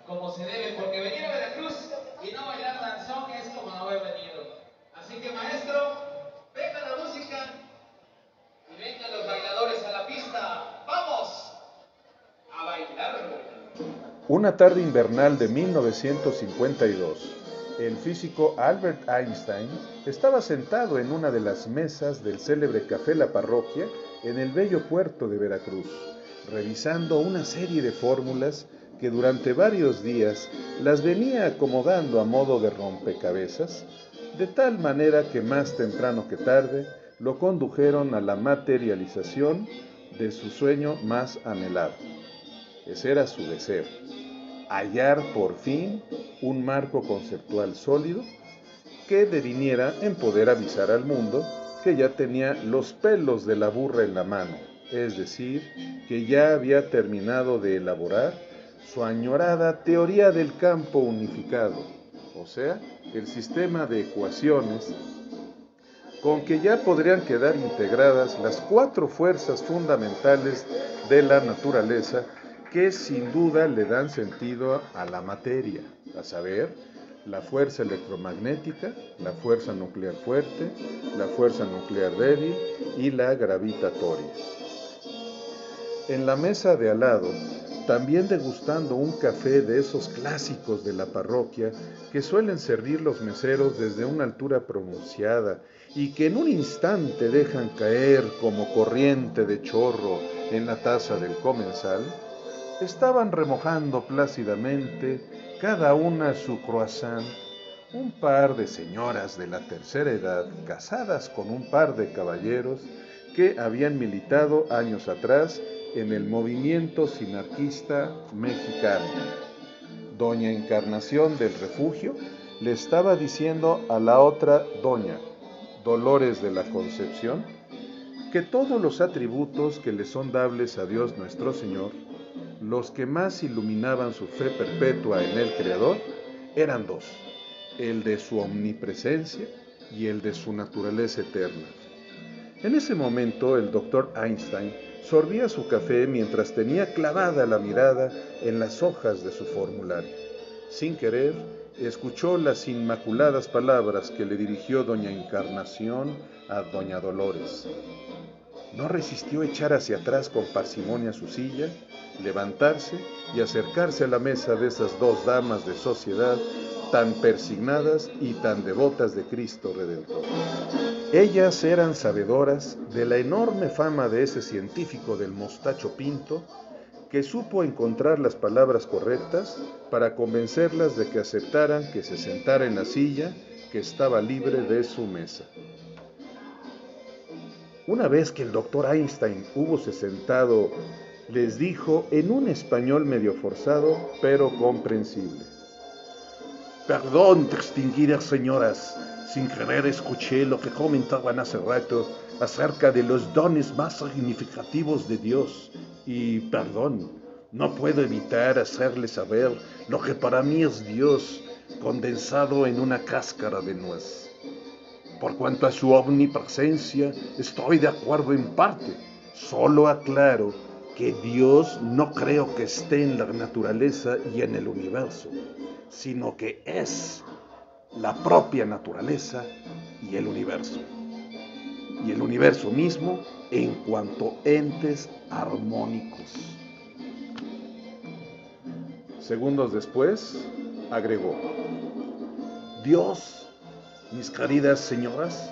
como se debe, porque venir a Veracruz y no bailar danzón es como no haber venido. Así que maestro, venga la música y vengan los bailadores a la pista. ¡Vamos a bailar! Una tarde invernal de 1952, el físico Albert Einstein estaba sentado en una de las mesas del célebre Café La Parroquia en el bello puerto de Veracruz, revisando una serie de fórmulas que durante varios días las venía acomodando a modo de rompecabezas, de tal manera que más temprano que tarde lo condujeron a la materialización de su sueño más anhelado. Ese era su deseo, hallar por fin un marco conceptual sólido que deviniera en poder avisar al mundo que ya tenía los pelos de la burra en la mano, es decir, que ya había terminado de elaborar su añorada teoría del campo unificado, o sea, el sistema de ecuaciones con que ya podrían quedar integradas las cuatro fuerzas fundamentales de la naturaleza que sin duda le dan sentido a la materia, a saber, la fuerza electromagnética, la fuerza nuclear fuerte, la fuerza nuclear débil y la gravitatoria. En la mesa de al lado, también degustando un café de esos clásicos de la parroquia que suelen servir los meseros desde una altura pronunciada y que en un instante dejan caer como corriente de chorro en la taza del comensal, estaban remojando plácidamente cada una su croissant un par de señoras de la tercera edad casadas con un par de caballeros que habían militado años atrás en el movimiento sinarquista mexicano. Doña Encarnación del Refugio le estaba diciendo a la otra doña, Dolores de la Concepción, que todos los atributos que le son dables a Dios nuestro Señor, los que más iluminaban su fe perpetua en el Creador, eran dos, el de su omnipresencia y el de su naturaleza eterna. En ese momento el doctor Einstein sorbía su café mientras tenía clavada la mirada en las hojas de su formulario. Sin querer, escuchó las inmaculadas palabras que le dirigió doña Encarnación a doña Dolores. No resistió echar hacia atrás con parsimonia su silla, levantarse y acercarse a la mesa de esas dos damas de sociedad tan persignadas y tan devotas de Cristo Redentor. Ellas eran sabedoras de la enorme fama de ese científico del mostacho pinto que supo encontrar las palabras correctas para convencerlas de que aceptaran que se sentara en la silla que estaba libre de su mesa. Una vez que el doctor Einstein hubose sentado, les dijo en un español medio forzado, pero comprensible. Perdón, distinguidas señoras, sin querer escuché lo que comentaban hace rato acerca de los dones más significativos de Dios. Y perdón, no puedo evitar hacerles saber lo que para mí es Dios condensado en una cáscara de nuez. Por cuanto a su omnipresencia, estoy de acuerdo en parte. Solo aclaro que Dios no creo que esté en la naturaleza y en el universo, sino que es la propia naturaleza y el universo. Y el universo mismo en cuanto entes armónicos. Segundos después, agregó, Dios, mis queridas señoras,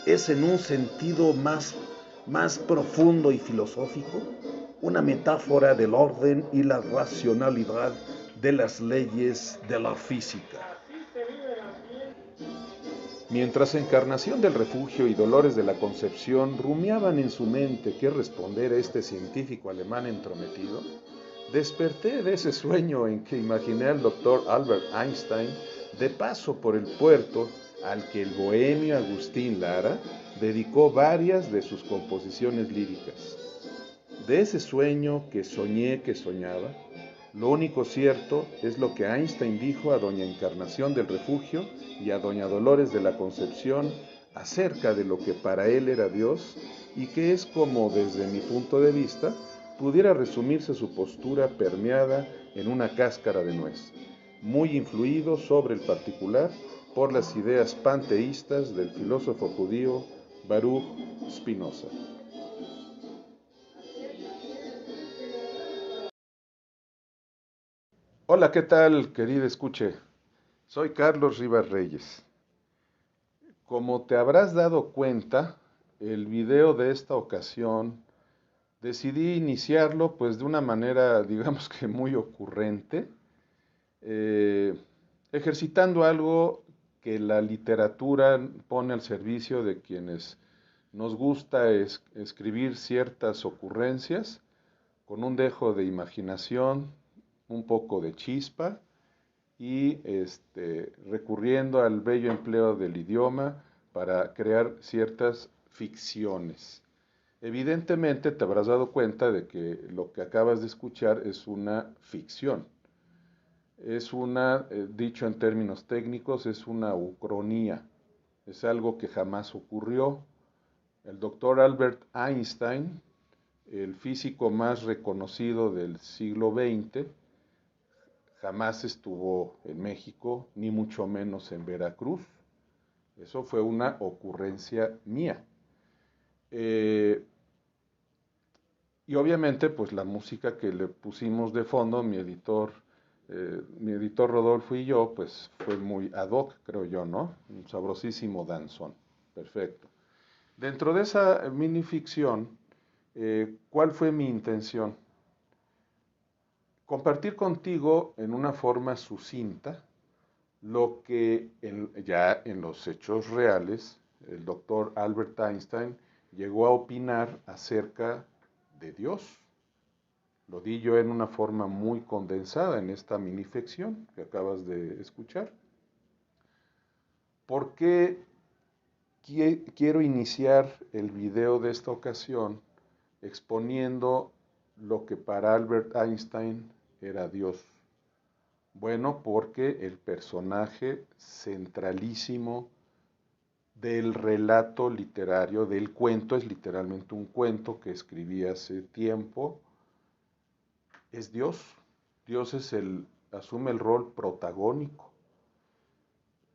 es en un sentido más profundo y filosófico una metáfora del orden y la racionalidad de las leyes de la física. Mientras Encarnación del Refugio y Dolores de la Concepción rumiaban en su mente qué responder a este científico alemán entrometido, desperté de ese sueño en que imaginé al doctor Albert Einstein de paso por el puerto al que el bohemio Agustín Lara dedicó varias de sus composiciones líricas. De ese sueño que soñaba, lo único cierto es lo que Einstein dijo a doña Encarnación del Refugio y a doña Dolores de la Concepción acerca de lo que para él era Dios y que es como, desde mi punto de vista, pudiera resumirse su postura permeada en una cáscara de nuez, muy influido sobre el particular por las ideas panteístas del filósofo judío Baruch Spinoza. Hola, ¿qué tal, querida escuche? Soy Carlos Rivas Reyes. Como te habrás dado cuenta, el video de esta ocasión decidí iniciarlo pues de una manera, digamos que muy ocurrente, eh, ejercitando algo que la literatura pone al servicio de quienes nos gusta escribir ciertas ocurrencias con un dejo de imaginación, un poco de chispa y recurriendo al bello empleo del idioma para crear ciertas ficciones. Evidentemente te habrás dado cuenta de que lo que acabas de escuchar es una ficción. Es una, dicho en términos técnicos, es una ucronía. Es algo que jamás ocurrió. El doctor Albert Einstein, el físico más reconocido del siglo XX, jamás estuvo en México, ni mucho menos en Veracruz. Eso fue una ocurrencia mía. Y obviamente, pues la música que le pusimos de fondo, mi editor Rodolfo y yo, pues fue muy ad hoc, creo yo, ¿no? Un sabrosísimo danzón. Perfecto. Dentro de esa minificción, ¿cuál fue mi intención? Compartir contigo en una forma sucinta lo que ya en los hechos reales el doctor Albert Einstein llegó a opinar acerca de Dios. Lo di yo en una forma muy condensada en esta minifección que acabas de escuchar. ¿Por qué quiero iniciar el video de esta ocasión exponiendo lo que para Albert Einstein era Dios? Bueno, porque el personaje centralísimo del relato literario, del cuento, es literalmente un cuento que escribí hace tiempo, es Dios. Dios asume el rol protagónico.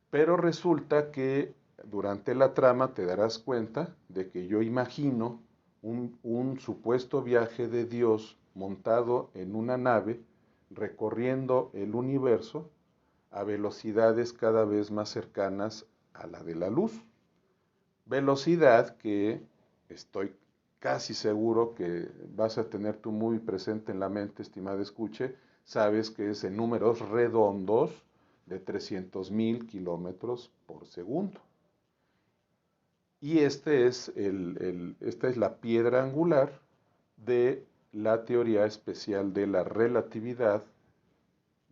Pero resulta que durante la trama te darás cuenta de que yo imagino un supuesto viaje de Dios montado en una nave recorriendo el universo a velocidades cada vez más cercanas a la de la luz. Velocidad que estoy casi seguro que vas a tener tú muy presente en la mente, estimada escuche, sabes que es en números redondos de 300,000 kilómetros por segundo. Y esta es la piedra angular de la teoría especial de la relatividad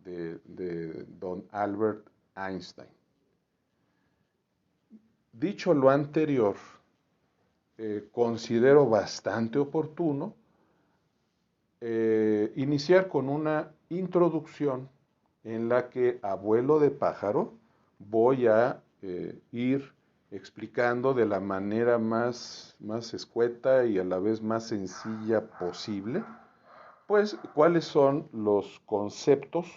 de don Albert Einstein. Dicho lo anterior, considero bastante oportuno iniciar con una introducción en la que a vuelo de pájaro voy a ir explicando de la manera más escueta y a la vez más sencilla posible, pues cuáles son los conceptos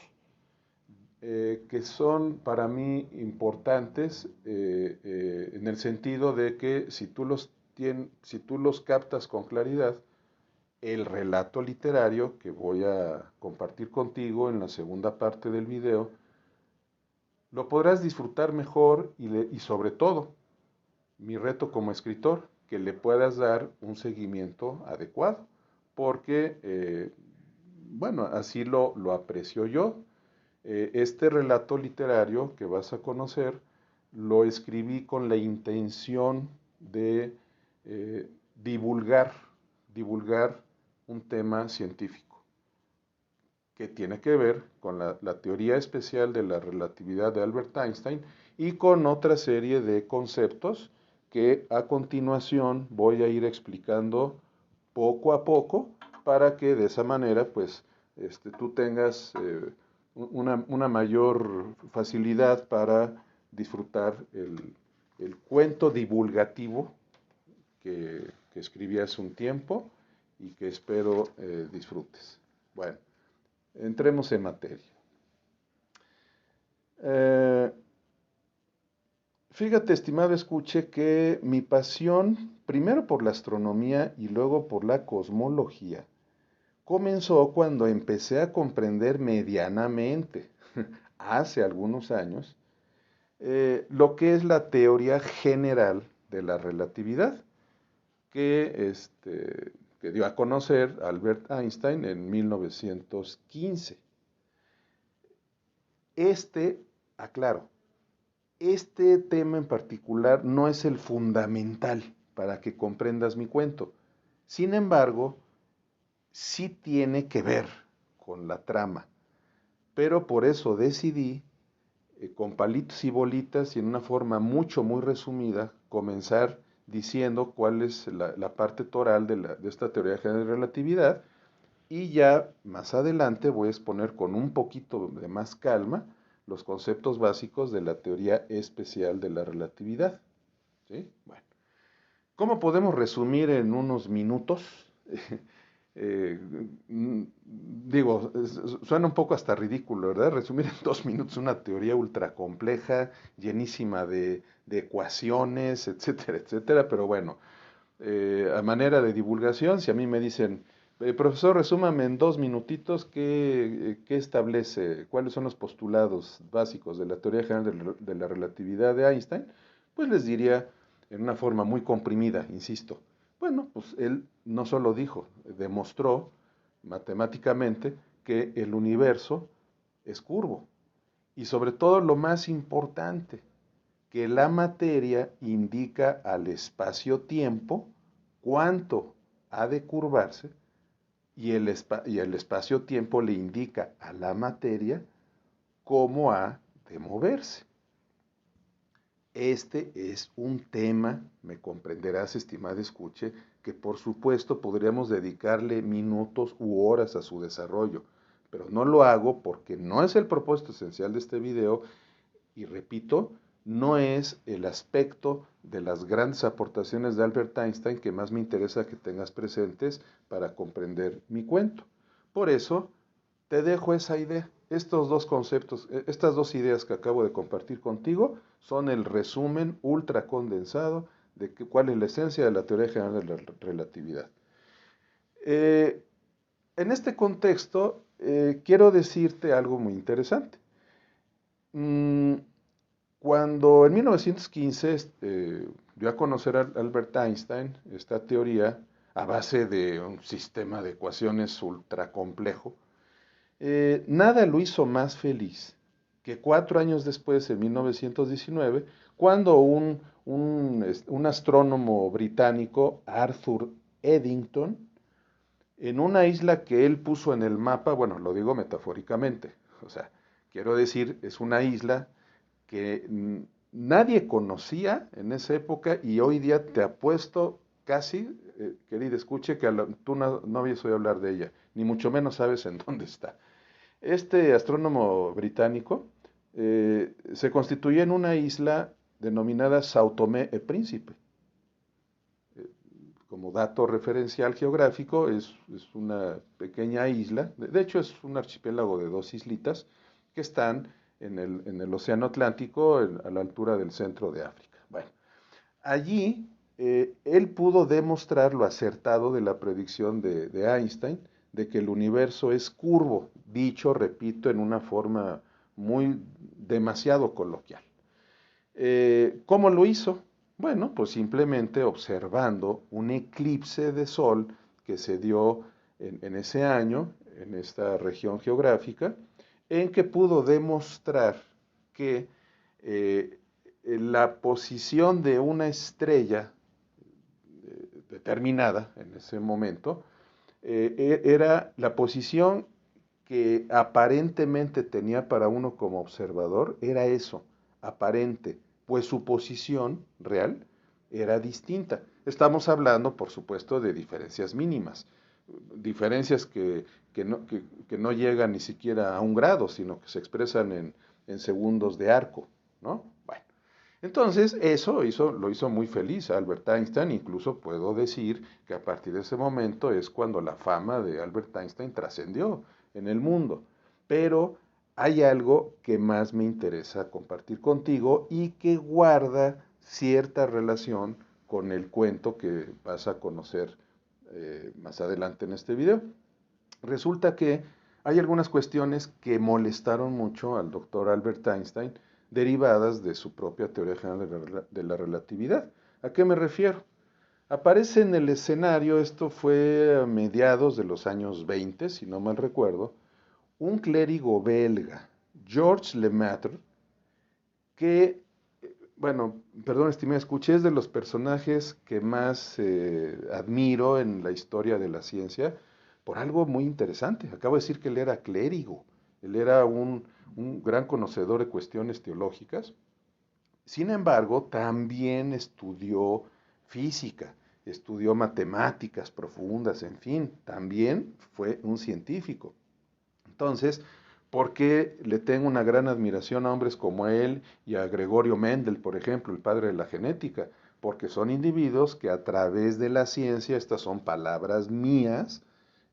que son para mí importantes en el sentido de que si tú los captas con claridad, el relato literario que voy a compartir contigo en la segunda parte del video, lo podrás disfrutar mejor y sobre todo, mi reto como escritor, que le puedas dar un seguimiento adecuado, porque, bueno, así lo aprecio yo. Este relato literario que vas a conocer, lo escribí con la intención de divulgar un tema científico que tiene que ver con la teoría especial de la relatividad de Albert Einstein y con otra serie de conceptos que a continuación voy a ir explicando poco a poco para que de esa manera pues tú tengas una mayor facilidad para disfrutar el cuento divulgativo que escribí hace un tiempo y que espero disfrutes. Bueno, entremos en materia. Fíjate, estimado escuche, que mi pasión, primero por la astronomía y luego por la cosmología, comenzó cuando empecé a comprender medianamente, hace algunos años, lo que es la teoría general de la relatividad, que dio a conocer Albert Einstein en 1915. Aclaro, este tema en particular no es el fundamental para que comprendas mi cuento. Sin embargo, sí tiene que ver con la trama, pero por eso decidí, con palitos y bolitas y en una forma muy resumida, comenzar diciendo cuál es la parte toral de esta teoría general de relatividad, y ya más adelante voy a exponer con un poquito de más calma los conceptos básicos de la teoría especial de la relatividad. ¿Sí? Bueno, ¿cómo podemos resumir en unos minutos? Eh, Suena un poco hasta ridículo, ¿verdad? Resumir en 2 minutos una teoría ultra compleja, llenísima de ecuaciones, etcétera, etcétera, pero bueno, a manera de divulgación, si a mí me dicen, profesor, resúmame en 2 minutitos qué establece, cuáles son los postulados básicos de la teoría general de la relatividad de Einstein, pues les diría en una forma muy comprimida, insisto. Bueno, pues él no solo dijo, demostró matemáticamente que el universo es curvo. Y sobre todo lo más importante, que la materia indica al espacio-tiempo cuánto ha de curvarse y el espacio-tiempo le indica a la materia cómo ha de moverse. Este es un tema, me comprenderás, estimado escuche, que por supuesto podríamos dedicarle minutos u horas a su desarrollo, pero no lo hago porque no es el propósito esencial de este video y repito, no es el aspecto de las grandes aportaciones de Albert Einstein que más me interesa que tengas presentes para comprender mi cuento. Por eso, te dejo esa idea. Estos dos conceptos, estas dos ideas que acabo de compartir contigo son el resumen ultra condensado de cuál es la esencia de la teoría general de la relatividad. En este contexto, quiero decirte algo muy interesante. Cuando en 1915 dio a conocer a Albert Einstein esta teoría a base de un sistema de ecuaciones ultra complejo, nada lo hizo más feliz que 4 años después, en 1919, cuando un astrónomo británico, Arthur Eddington, en una isla que él puso en el mapa, bueno, lo digo metafóricamente, o sea, quiero decir, es una isla que nadie conocía en esa época y hoy día te apuesto casi, querida, escuche, que tú no habías oído hablar de ella, ni mucho menos sabes en dónde está. Este astrónomo británico se constituyó en una isla denominada Sao Tomé e Príncipe. Como dato referencial geográfico, es una pequeña isla, de hecho es un archipiélago de 2 islitas que están en el Océano Atlántico, a la altura del centro de África. Bueno, allí él pudo demostrar lo acertado de la predicción de Einstein, de que el universo es curvo, dicho, repito, en una forma demasiado coloquial. ¿Cómo lo hizo? Bueno, pues simplemente observando un eclipse de sol que se dio en ese año, en esta región geográfica, en que pudo demostrar que la posición de una estrella determinada en ese momento era la posición que aparentemente tenía para uno como observador, era eso, aparente, pues su posición real era distinta. Estamos hablando, por supuesto, de diferencias mínimas, diferencias que no llegan ni siquiera a 1 grado, sino que se expresan en segundos de arco, ¿no? Bueno, Entonces, lo hizo muy feliz a Albert Einstein, incluso puedo decir que a partir de ese momento es cuando la fama de Albert Einstein trascendió en el mundo. Pero hay algo que más me interesa compartir contigo y que guarda cierta relación con el cuento que vas a conocer más adelante en este video. Resulta que hay algunas cuestiones que molestaron mucho al doctor Albert Einstein derivadas de su propia teoría general de la relatividad. ¿A qué me refiero? Aparece en el escenario, esto fue a mediados de los años 20, si no mal recuerdo, un clérigo belga, Georges Lemaitre, que, bueno, perdón, estimé, escuché, es de los personajes que más admiro en la historia de la ciencia por algo muy interesante. Acabo de decir que él era clérigo, él era un gran conocedor de cuestiones teológicas. Sin embargo, también estudió física, estudió matemáticas profundas, en fin, también fue un científico. Entonces, ¿por qué le tengo una gran admiración a hombres como él y a Gregorio Mendel, por ejemplo, el padre de la genética? Porque son individuos que a través de la ciencia, estas son palabras mías,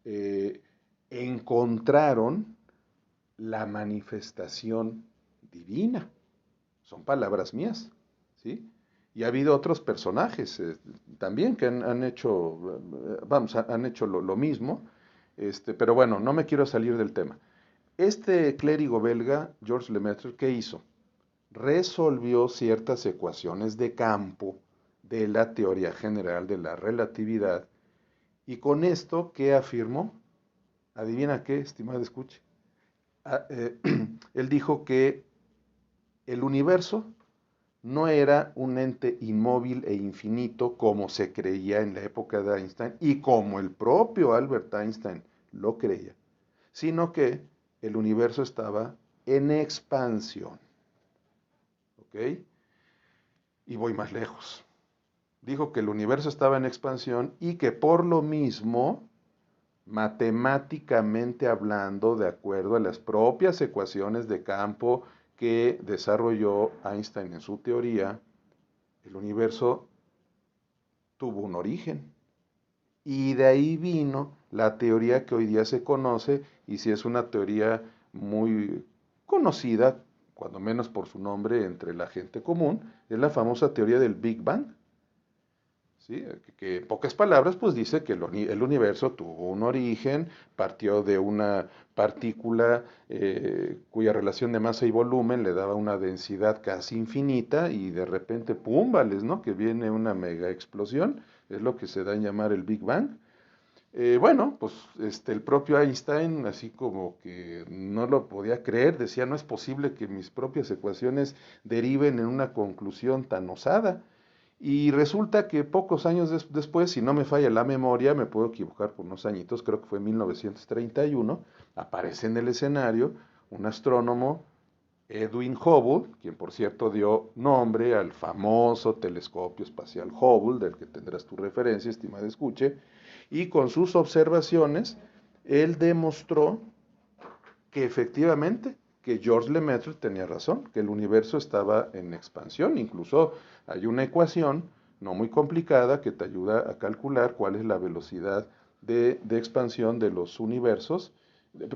eh, encontraron la manifestación divina. Son palabras mías, ¿sí? Y ha habido otros personajes también que han hecho, han hecho lo mismo, pero bueno, no me quiero salir del tema. Este clérigo belga, Georges Lemaitre, ¿qué hizo? Resolvió ciertas ecuaciones de campo de la teoría general de la relatividad y con esto, ¿qué afirmó? Adivina qué, estimado escuche. Ah, él dijo que el universo no era un ente inmóvil e infinito como se creía en la época de Einstein y como el propio Albert Einstein lo creía, sino que el universo estaba en expansión. ¿Ok? Y voy más lejos. Dijo que el universo estaba en expansión y que por lo mismo, matemáticamente hablando, de acuerdo a las propias ecuaciones de campo que desarrolló Einstein en su teoría, el universo tuvo un origen. Y de ahí vino la teoría que hoy día se conoce, y si es una teoría muy conocida, cuando menos por su nombre entre la gente común, es la famosa teoría del Big Bang. ¿Sí? Que en pocas palabras pues dice que el universo tuvo un origen, partió de una partícula cuya relación de masa y volumen le daba una densidad casi infinita y de repente, ¡pum!, vales, ¿no? Que viene una mega explosión, es lo que se da en llamar el Big Bang. Bueno, pues el propio Einstein, así como que no lo podía creer, decía, no es posible que mis propias ecuaciones deriven en una conclusión tan osada. Y resulta que pocos años después, si no me falla la memoria, me puedo equivocar por unos añitos, creo que fue en 1931, aparece en el escenario un astrónomo, Edwin Hubble, quien por cierto dio nombre al famoso telescopio espacial Hubble, del que tendrás tu referencia, estimada escuche, y con sus observaciones, él demostró que efectivamente, que Georges Lemaitre tenía razón, que el universo estaba en expansión. Incluso hay una ecuación no muy complicada que te ayuda a calcular cuál es la velocidad de expansión de los universos,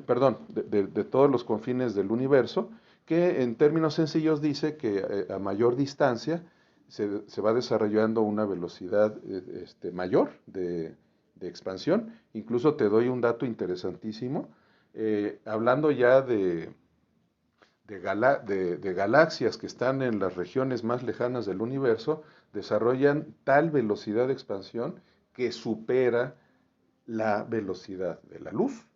perdón, de todos los confines del universo, que en términos sencillos dice que a mayor distancia se va desarrollando una velocidad mayor de expansión. Incluso te doy un dato interesantísimo. Hablando ya de galaxias que están en las regiones más lejanas del universo, desarrollan tal velocidad de expansión que supera la velocidad de la luz.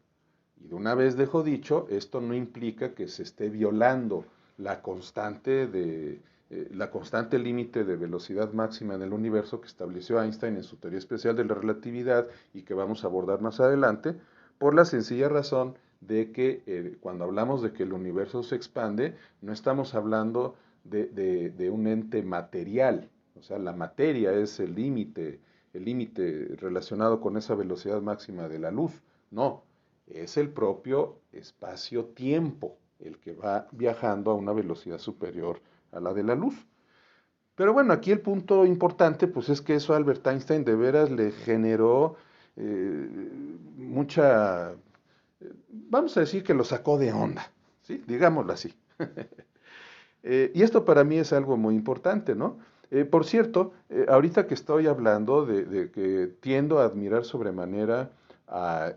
Y de una vez dejo dicho, esto no implica que se esté violando la constante límite de velocidad máxima en el universo que estableció Einstein en su teoría especial de la relatividad y que vamos a abordar más adelante, por la sencilla razón de que cuando hablamos de que el universo se expande, no estamos hablando de un ente material, o sea, la materia es el límite relacionado con esa velocidad máxima de la luz, no, es el propio espacio-tiempo el que va viajando a una velocidad superior a la de la luz. Pero bueno, aquí el punto importante, pues es que eso a Albert Einstein de veras le generó mucha, vamos a decir que lo sacó de onda, ¿sí? Digámoslo así. Y esto para mí es algo muy importante, ¿no? Por cierto, ahorita que estoy hablando de que tiendo a admirar sobremanera a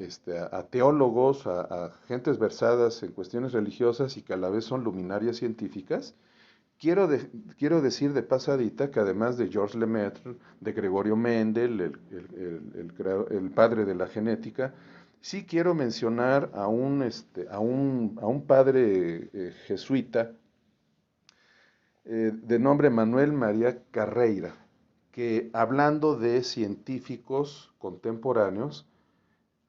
teólogos, a gentes versadas en cuestiones religiosas y que a la vez son luminarias científicas, quiero decir de pasadita que además de Georges Lemaitre, de Gregorio Mendel, el padre de la genética, sí quiero mencionar a un padre jesuita de nombre Manuel María Carreira, que hablando de científicos contemporáneos,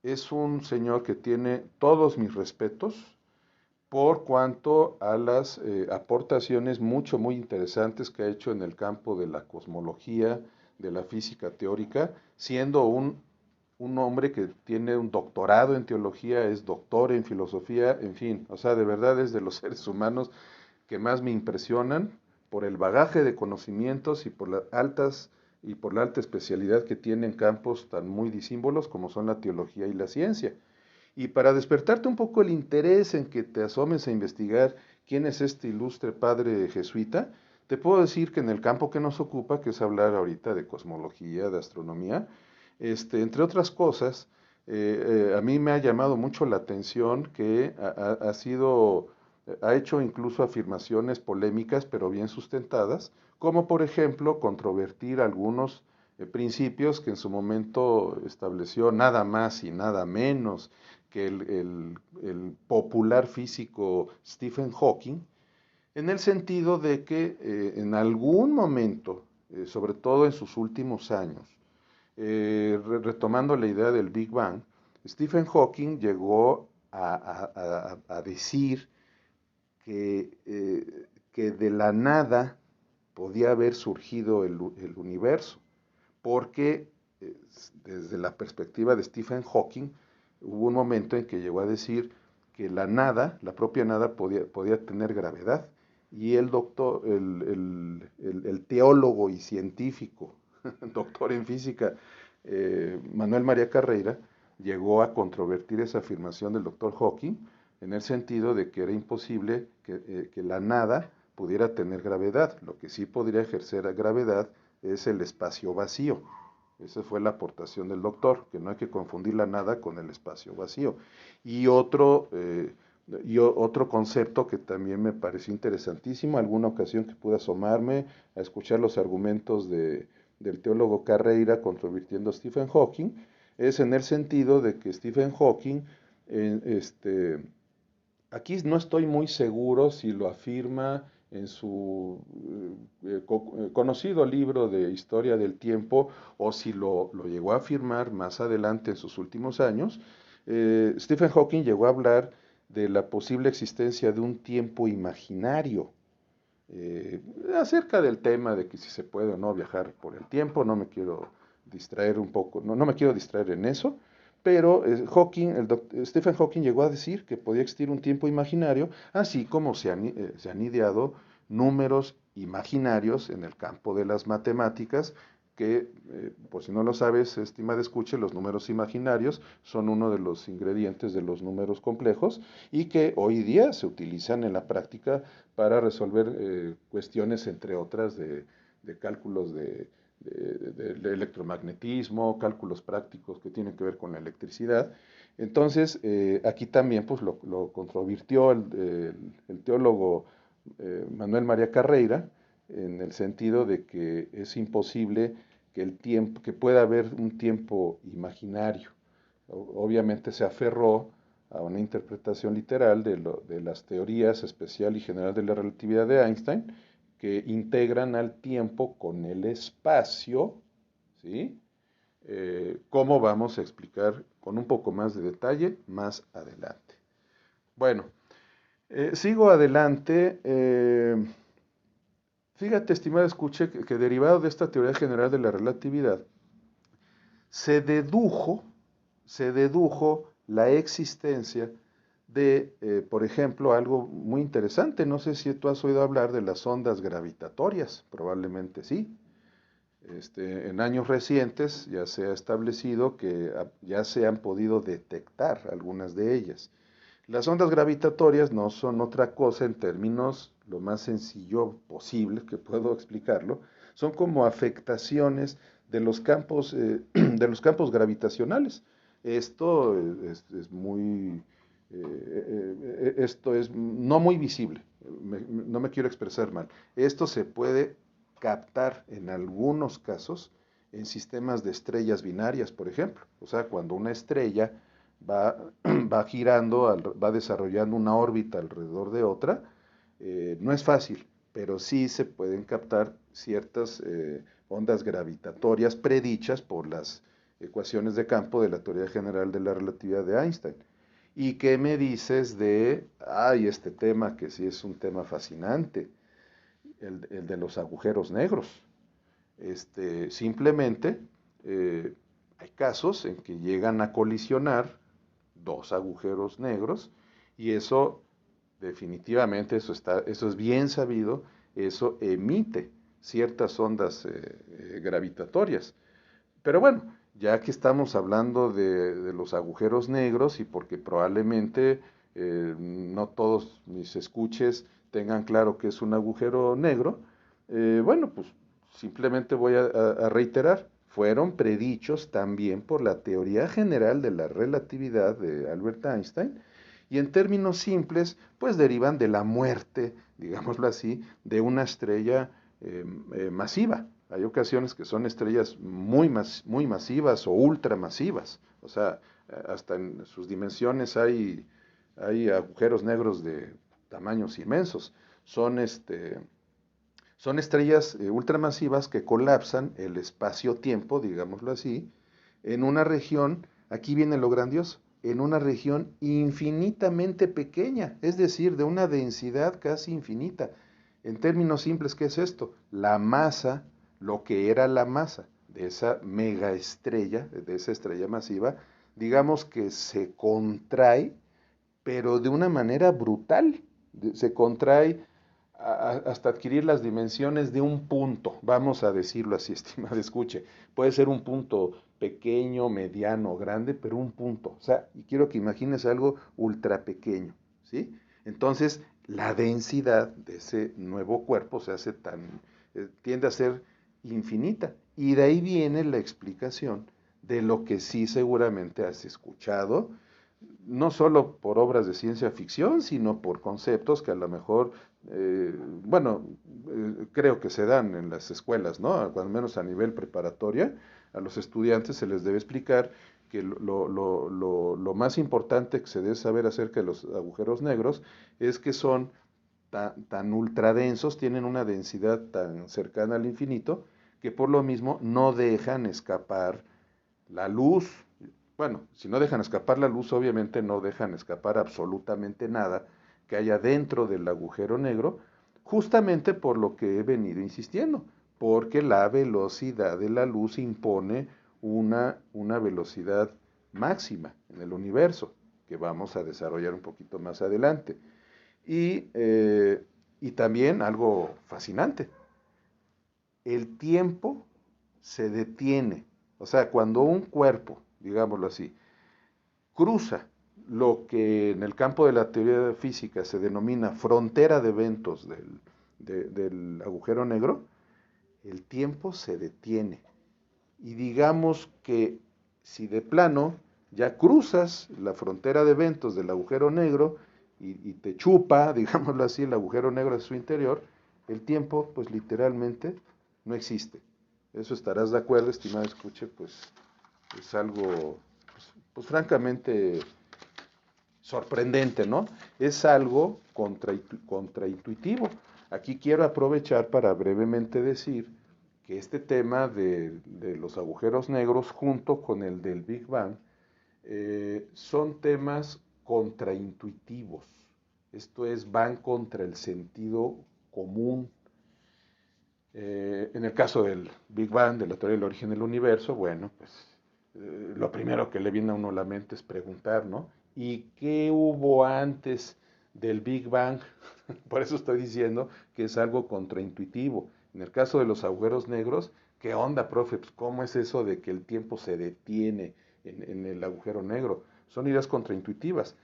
es un señor que tiene todos mis respetos por cuanto a las aportaciones muy interesantes que ha hecho en el campo de la cosmología, de la física teórica, siendo un hombre que tiene un doctorado en teología, es doctor en filosofía, en fin, o sea, de verdad es de los seres humanos que más me impresionan por el bagaje de conocimientos y por la alta especialidad que tiene en campos tan muy disímbolos como son la teología y la ciencia. Y para despertarte un poco el interés en que te asomes a investigar quién es este ilustre padre jesuita, te puedo decir que en el campo que nos ocupa, que es hablar ahorita de cosmología, de astronomía, entre otras cosas, a mí me ha llamado mucho la atención que ha hecho incluso afirmaciones polémicas, pero bien sustentadas, como por ejemplo controvertir algunos principios que en su momento estableció nada más y nada menos que el popular físico Stephen Hawking, en el sentido de que en algún momento, sobre todo en sus últimos años, retomando la idea del Big Bang, Stephen Hawking llegó a decir que de la nada podía haber surgido el universo, porque desde la perspectiva de Stephen Hawking, hubo un momento en que llegó a decir que la nada, la propia nada, podía tener gravedad. Y el teólogo y científico, doctor en física, Manuel María Carreira, llegó a controvertir esa afirmación del doctor Hawking en el sentido de que era imposible que la nada pudiera tener gravedad. Lo que sí podría ejercer gravedad es el espacio vacío. Esa fue la aportación del doctor, que no hay que confundir la nada con el espacio vacío. Y otro concepto que también me pareció interesantísimo, alguna ocasión que pude asomarme a escuchar los argumentos del teólogo Carreira controvirtiendo a Stephen Hawking, es en el sentido de que Stephen Hawking, eh, este, aquí no estoy muy seguro si lo afirma en su conocido libro de Historia del Tiempo o si lo llegó a afirmar más adelante en sus últimos años. Stephen Hawking llegó a hablar de la posible existencia de un tiempo imaginario. Acerca del tema de que si se puede o no viajar por el tiempo, no me quiero distraer un poco, no me quiero distraer en eso, pero Stephen Hawking llegó a decir que podía existir un tiempo imaginario, así como se han ideado números imaginarios en el campo de las matemáticas, que, por si no lo sabes, estimada escuche, los números imaginarios son uno de los ingredientes de los números complejos y que hoy día se utilizan en la práctica para resolver cuestiones, entre otras, de cálculos de electromagnetismo, cálculos prácticos que tienen que ver con la electricidad. Entonces, aquí también pues, lo controvirtió el teólogo Manuel María Carreira, en el sentido de que es imposible que pueda haber un tiempo imaginario. Obviamente se aferró a una interpretación literal de las teorías especial y general de la relatividad de Einstein, que integran al tiempo con el espacio, ¿sí? Como vamos a explicar con un poco más de detalle más adelante. Bueno, sigo adelante. Fíjate, estimado escuche, que derivado de esta teoría general de la relatividad, se dedujo, se dedujo la existencia de, por ejemplo, algo muy interesante. No sé si tú has oído hablar de las ondas gravitatorias, probablemente sí. En años recientes ya se ha establecido que ya se han podido detectar algunas de ellas. Las ondas gravitatorias no son otra cosa en términos lo más sencillo posible que puedo explicarlo. Son como afectaciones de los campos gravitacionales. Esto es muy, esto es no muy visible. No me quiero expresar mal. Esto se puede captar en algunos casos en sistemas de estrellas binarias, por ejemplo. O sea, cuando una estrella va, va girando, va desarrollando una órbita alrededor de otra, no es fácil, pero sí se pueden captar ciertas ondas gravitatorias predichas por las ecuaciones de campo de la teoría general de la relatividad de Einstein. ¿Y qué me dices de, este tema que sí es un tema fascinante, el de los agujeros negros? Simplemente hay casos en que llegan a colisionar dos agujeros negros y eso definitivamente, eso es bien sabido, eso emite ciertas ondas gravitatorias. Pero bueno, ya que estamos hablando de los agujeros negros y porque probablemente no todos mis escuches tengan claro que es un agujero negro, bueno, pues simplemente voy a reiterar, fueron predichos también por la teoría general de la relatividad de Albert Einstein y en términos simples, pues derivan de la muerte, digámoslo así, de una estrella masiva. Hay ocasiones que son estrellas muy masivas o ultramasivas. O sea, hasta en sus dimensiones hay agujeros negros de tamaños inmensos. Son, son estrellas ultramasivas que colapsan el espacio-tiempo, digámoslo así, en una región, aquí viene lo grandioso, en una región infinitamente pequeña, es decir, de una densidad casi infinita. En términos simples, ¿qué es esto? La masa, lo que era la masa de esa megaestrella, de esa estrella masiva, digamos que se contrae, pero de una manera brutal. Se contrae hasta adquirir las dimensiones de un punto, vamos a decirlo así, estimado escuche. Puede ser un punto pequeño, mediano, grande, pero un punto. O sea, y quiero que imagines algo ultra pequeño, ¿sí? Entonces, la densidad de ese nuevo cuerpo se hace tiende a ser infinita. Y de ahí viene la explicación de lo que sí seguramente has escuchado, no solo por obras de ciencia ficción, sino por conceptos que a lo mejor, eh, bueno, creo que se dan en las escuelas, ¿no? Al menos a nivel preparatoria, a los estudiantes se les debe explicar que lo más importante que se debe saber acerca de los agujeros negros es que son tan ultradensos, tienen una densidad tan cercana al infinito, que por lo mismo no dejan escapar la luz. Bueno, si no dejan escapar la luz, obviamente no dejan escapar absolutamente nada que haya dentro del agujero negro, justamente por lo que he venido insistiendo, porque la velocidad de la luz impone una velocidad máxima en el universo, que vamos a desarrollar un poquito más adelante. Y también algo fascinante, el tiempo se detiene. O sea, cuando un cuerpo, digámoslo así, cruza lo que en el campo de la teoría de física se denomina frontera de eventos del agujero negro, el tiempo se detiene. Y digamos que si de plano ya cruzas la frontera de eventos del agujero negro y te chupa, digámoslo así, el agujero negro de su interior, el tiempo pues literalmente no existe. Eso estarás de acuerdo, estimado escuche, pues es algo pues francamente sorprendente, ¿no? Es algo contraintuitivo. Aquí quiero aprovechar para brevemente decir que este tema de los agujeros negros junto con el del Big Bang son temas contraintuitivos. Esto es, van contra el sentido común. En el caso del Big Bang, de la teoría del origen del universo, bueno, pues lo primero que le viene a uno a la mente es preguntar, ¿no? ¿Y qué hubo antes del Big Bang? Por eso estoy diciendo que es algo contraintuitivo. En el caso de los agujeros negros, ¿qué onda, profe? Pues, ¿cómo es eso de que el tiempo se detiene en el agujero negro? Son ideas contraintuitivas.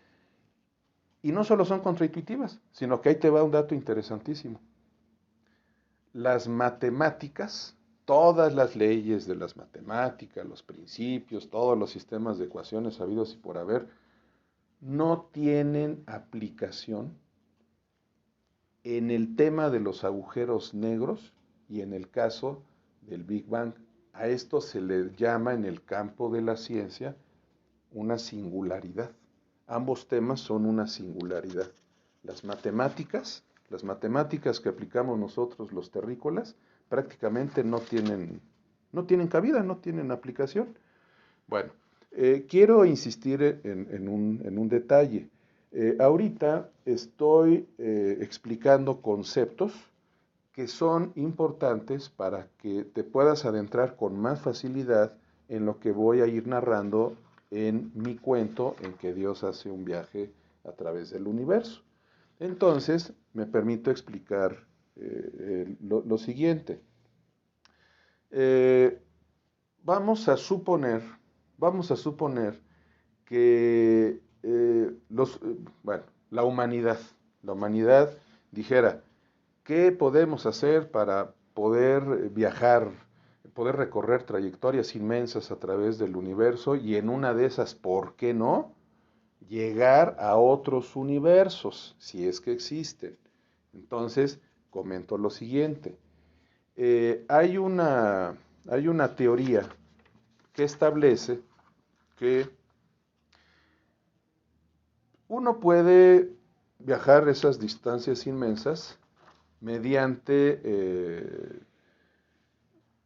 Y no solo son contraintuitivas, sino que ahí te va un dato interesantísimo. Las matemáticas, todas las leyes de las matemáticas, los principios, todos los sistemas de ecuaciones habidos y por haber, no tienen aplicación en el tema de los agujeros negros y en el caso del Big Bang. A esto se le llama en el campo de la ciencia una singularidad. Ambos temas son una singularidad. Las matemáticas que aplicamos nosotros los terrícolas, prácticamente no tienen cabida, no tienen aplicación. Bueno, quiero insistir en un detalle. Ahorita estoy explicando conceptos que son importantes para que te puedas adentrar con más facilidad en lo que voy a ir narrando en mi cuento en que Dios hace un viaje a través del universo. Entonces, me permito explicar lo siguiente. Eh, vamos a suponer, vamos a suponer que bueno, la humanidad dijera, ¿qué podemos hacer para poder viajar, poder recorrer trayectorias inmensas a través del universo y en una de esas, ¿por qué no? Llegar a otros universos, si es que existen. Entonces, comento lo siguiente. Hay una teoría que establece que uno puede viajar esas distancias inmensas mediante,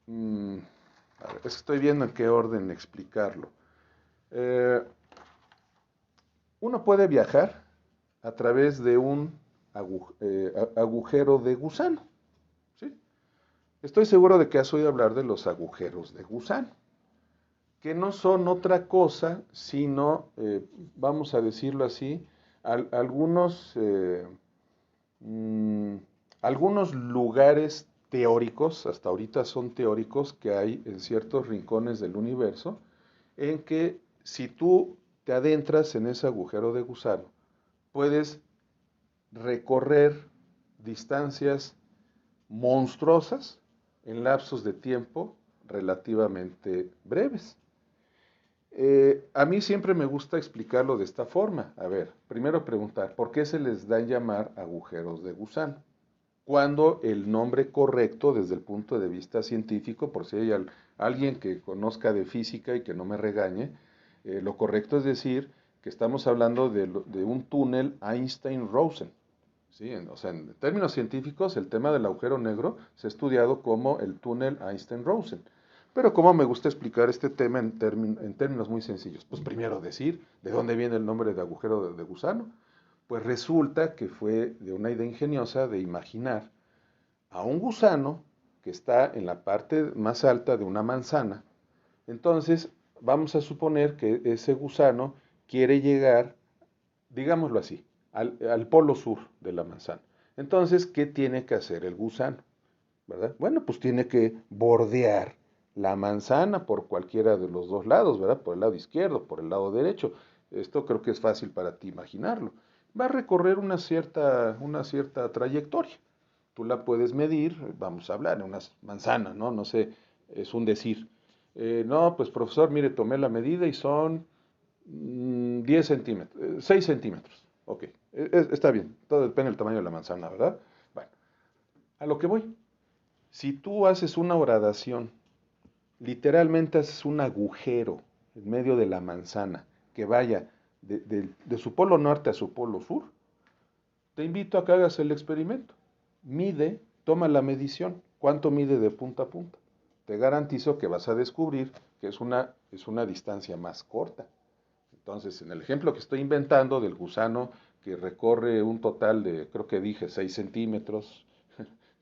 mm, a ver, es que estoy viendo en qué orden explicarlo. Eh, Uno puede viajar a través de un agujero de gusano, ¿sí? Estoy seguro de que has oído hablar de los agujeros de gusano, que no son otra cosa sino, vamos a decirlo así, algunos, mm, algunos lugares teóricos, hasta ahorita son teóricos, que hay en ciertos rincones del universo, en que si tú te adentras en ese agujero de gusano, puedes recorrer distancias monstruosas en lapsos de tiempo relativamente breves. A mí siempre me gusta explicarlo de esta forma. A ver, primero preguntar, ¿por qué se les da en llamar agujeros de gusano? Cuando el nombre correcto desde el punto de vista científico, por si hay alguien que conozca de física y que no me regañe, lo correcto es decir que estamos hablando de un túnel Einstein-Rosen. ¿Sí? O sea, en términos científicos, el tema del agujero negro se ha estudiado como el túnel Einstein-Rosen. Pero ¿cómo me gusta explicar este tema en términos muy sencillos? Pues primero decir de dónde viene el nombre de agujero de gusano. Pues resulta que fue de una idea ingeniosa de imaginar a un gusano que está en la parte más alta de una manzana. Entonces, vamos a suponer que ese gusano quiere llegar, digámoslo así, al polo sur de la manzana. Entonces, ¿qué tiene que hacer el gusano? ¿Verdad? Bueno, pues tiene que bordear la manzana por cualquiera de los dos lados, ¿verdad? Por el lado izquierdo, por el lado derecho. Esto creo que es fácil para ti imaginarlo. Va a recorrer una cierta trayectoria. Tú la puedes medir, vamos a hablar, en una manzana, ¿no? No sé, es un decir. No, pues profesor, mire, tomé la medida y son 10 centímetros, 6 centímetros. Ok, está bien, todo depende del tamaño de la manzana, ¿verdad? Bueno, a lo que voy. Si tú haces una horadación, literalmente haces un agujero en medio de la manzana que vaya de su polo norte a su polo sur, te invito a que hagas el experimento. Mide, toma la medición. ¿Cuánto mide de punta a punta? Te garantizo que vas a descubrir que es una distancia más corta. Entonces, en el ejemplo que estoy inventando del gusano que recorre un total de, creo que dije 6 centímetros,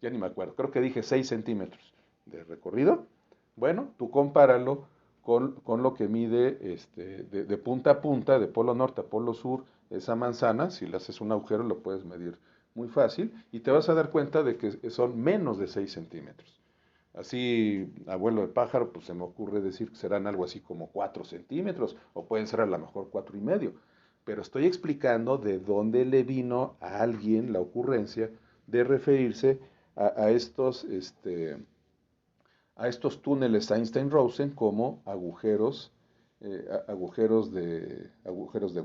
ya ni me acuerdo, creo que dije 6 centímetros de recorrido. Bueno, tú compáralo con lo que mide de punta a punta, de polo norte a polo sur, esa manzana. Si le haces un agujero lo puedes medir muy fácil y te vas a dar cuenta de que son menos de 6 centímetros. Así, abuelo de pájaro, pues se me ocurre decir que serán algo así como 4 centímetros, o pueden ser a lo mejor 4,5. Pero estoy explicando de dónde le vino a alguien la ocurrencia de referirse a estos túneles Einstein-Rosen como agujeros de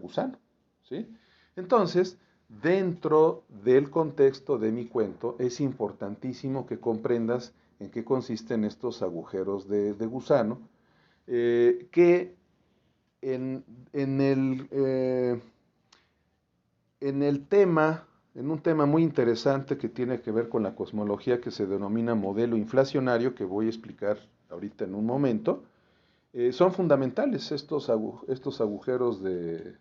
gusano, ¿sí? Entonces, dentro del contexto de mi cuento, es importantísimo que comprendas en qué consisten estos agujeros de gusano, que en, en el, eh, en el tema, en un tema muy interesante que tiene que ver con la cosmología que se denomina modelo inflacionario, que voy a explicar ahorita en un momento, son fundamentales estos agujeros de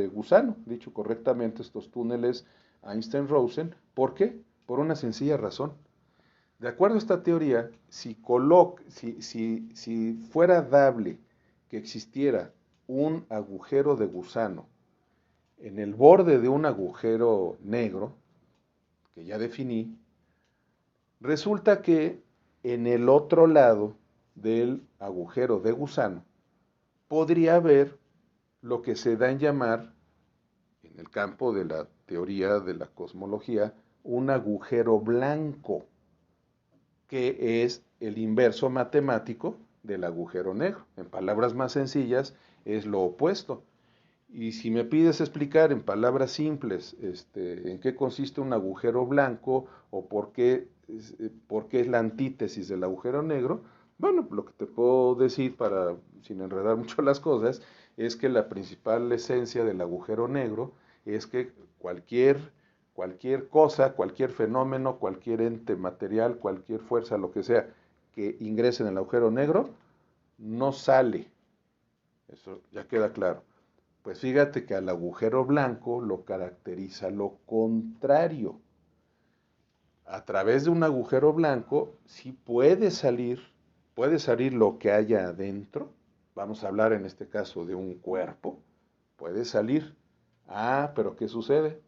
gusano, dicho correctamente, estos túneles Einstein-Rosen. ¿Por qué? Por una sencilla razón. De acuerdo a esta teoría, si fuera dable que existiera un agujero de gusano en el borde de un agujero negro, que ya definí, resulta que en el otro lado del agujero de gusano podría haber lo que se da en llamar, en el campo de la teoría de la cosmología, un agujero blanco, que es el inverso matemático del agujero negro. En palabras más sencillas, es lo opuesto. Y si me pides explicar en palabras simples en qué consiste un agujero blanco o por qué es la antítesis del agujero negro, bueno, lo que te puedo decir para, sin enredar mucho las cosas, es que la principal esencia del agujero negro es que cualquier cosa, cualquier fenómeno, cualquier ente material, cualquier fuerza, lo que sea, que ingrese en el agujero negro, no sale. Eso ya queda claro. Pues fíjate que al agujero blanco lo caracteriza lo contrario. A través de un agujero blanco sí puede salir lo que haya adentro. Vamos a hablar en este caso de un cuerpo. Puede salir. Ah, pero ¿qué sucede?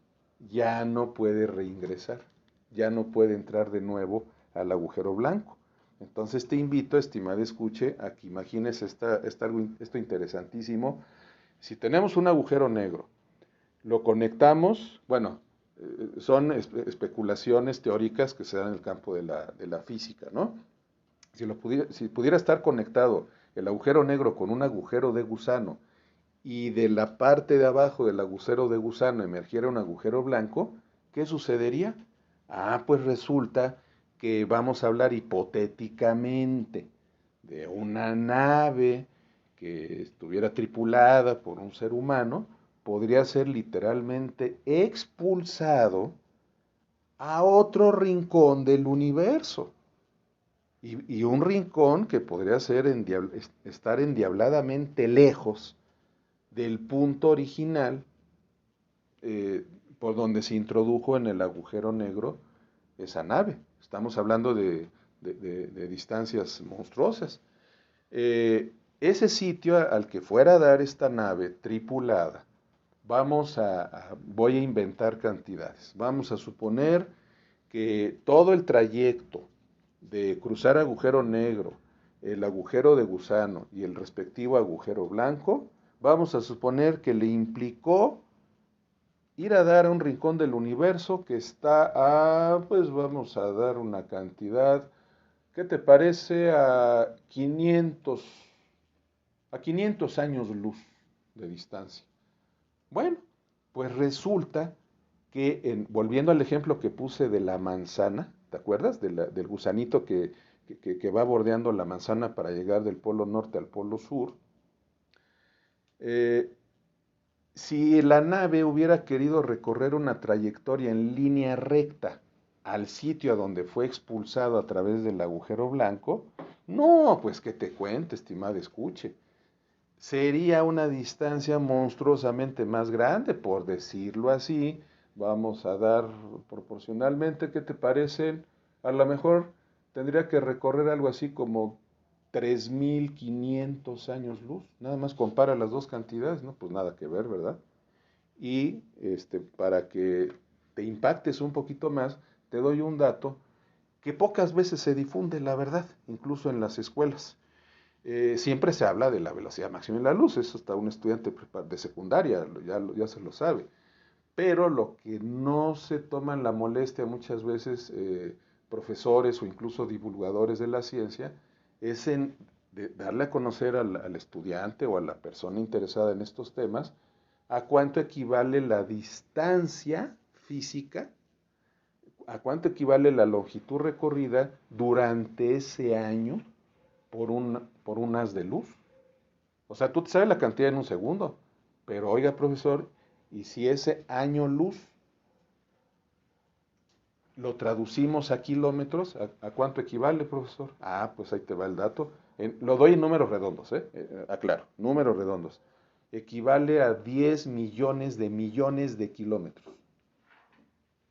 Ya no puede reingresar. Ya no puede entrar de nuevo al agujero blanco. Entonces te invito, estimada escuche, a que imagines esto interesantísimo. Si tenemos un agujero negro, lo conectamos, bueno, son especulaciones teóricas que se dan en el campo de la física, ¿no? Si pudiera estar conectado el agujero negro con un agujero de gusano y de la parte de abajo del agujero de gusano emergiera un agujero blanco, ¿qué sucedería? Ah, pues resulta que vamos a hablar hipotéticamente de una nave que estuviera tripulada por un ser humano, podría ser literalmente expulsado a otro rincón del universo. Y un rincón que podría ser estar endiabladamente lejos del punto original, por donde se introdujo en el agujero negro esa nave. Estamos hablando de distancias monstruosas. Ese sitio al que fuera a dar esta nave tripulada, voy a inventar cantidades. Vamos a suponer que todo el trayecto de cruzar agujero negro, el agujero de gusano y el respectivo agujero blanco, vamos a suponer que le implicó ir a dar a un rincón del universo que está pues vamos a dar una cantidad, ¿qué te parece? A 500 años luz de distancia. Bueno, pues resulta que, volviendo al ejemplo que puse de la manzana, ¿te acuerdas? Del gusanito que va bordeando la manzana para llegar del polo norte al polo sur. Eh, si la nave hubiera querido recorrer una trayectoria en línea recta al sitio a donde fue expulsado a través del agujero blanco, no, pues que te cuente, estimada escuche, sería una distancia monstruosamente más grande, por decirlo así. Vamos a dar proporcionalmente, ¿qué te parecen? A lo mejor tendría que recorrer algo así como 3.500 años luz. Nada más compara las dos cantidades, ¿no? Pues nada que ver, ¿verdad? Y para que te impactes un poquito más, te doy un dato que pocas veces se difunde, la verdad, incluso en las escuelas. Siempre se habla de la velocidad máxima de la luz, eso hasta un estudiante de secundaria ya se lo sabe. Pero lo que no se toman la molestia muchas veces profesores o incluso divulgadores de la ciencia es en darle a conocer al estudiante o a la persona interesada en estos temas a cuánto equivale la distancia física, a cuánto equivale la longitud recorrida durante ese año por un haz de luz. O sea, tú te sabes la cantidad en un segundo, pero oiga, profesor, ¿y si ese año luz lo traducimos a kilómetros? ¿A cuánto equivale, profesor? Ah, pues ahí te va el dato. Lo doy en números redondos, aclaro, números redondos. Equivale a 10 millones de kilómetros.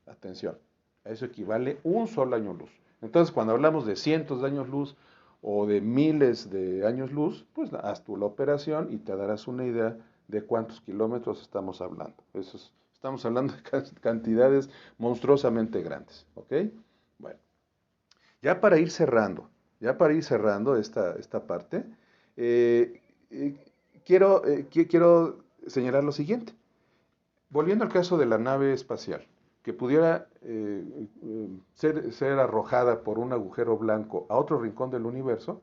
Atención, a eso equivale un solo año luz. Entonces, cuando hablamos de cientos de años luz o de miles de años luz, pues haz tú la operación y te darás una idea de cuántos kilómetros estamos hablando. Estamos hablando de cantidades monstruosamente grandes, ¿ok? Bueno, ya para ir cerrando esta parte, eh, eh, quiero señalar lo siguiente. Volviendo al caso de la nave espacial, que pudiera ser arrojada por un agujero blanco a otro rincón del universo,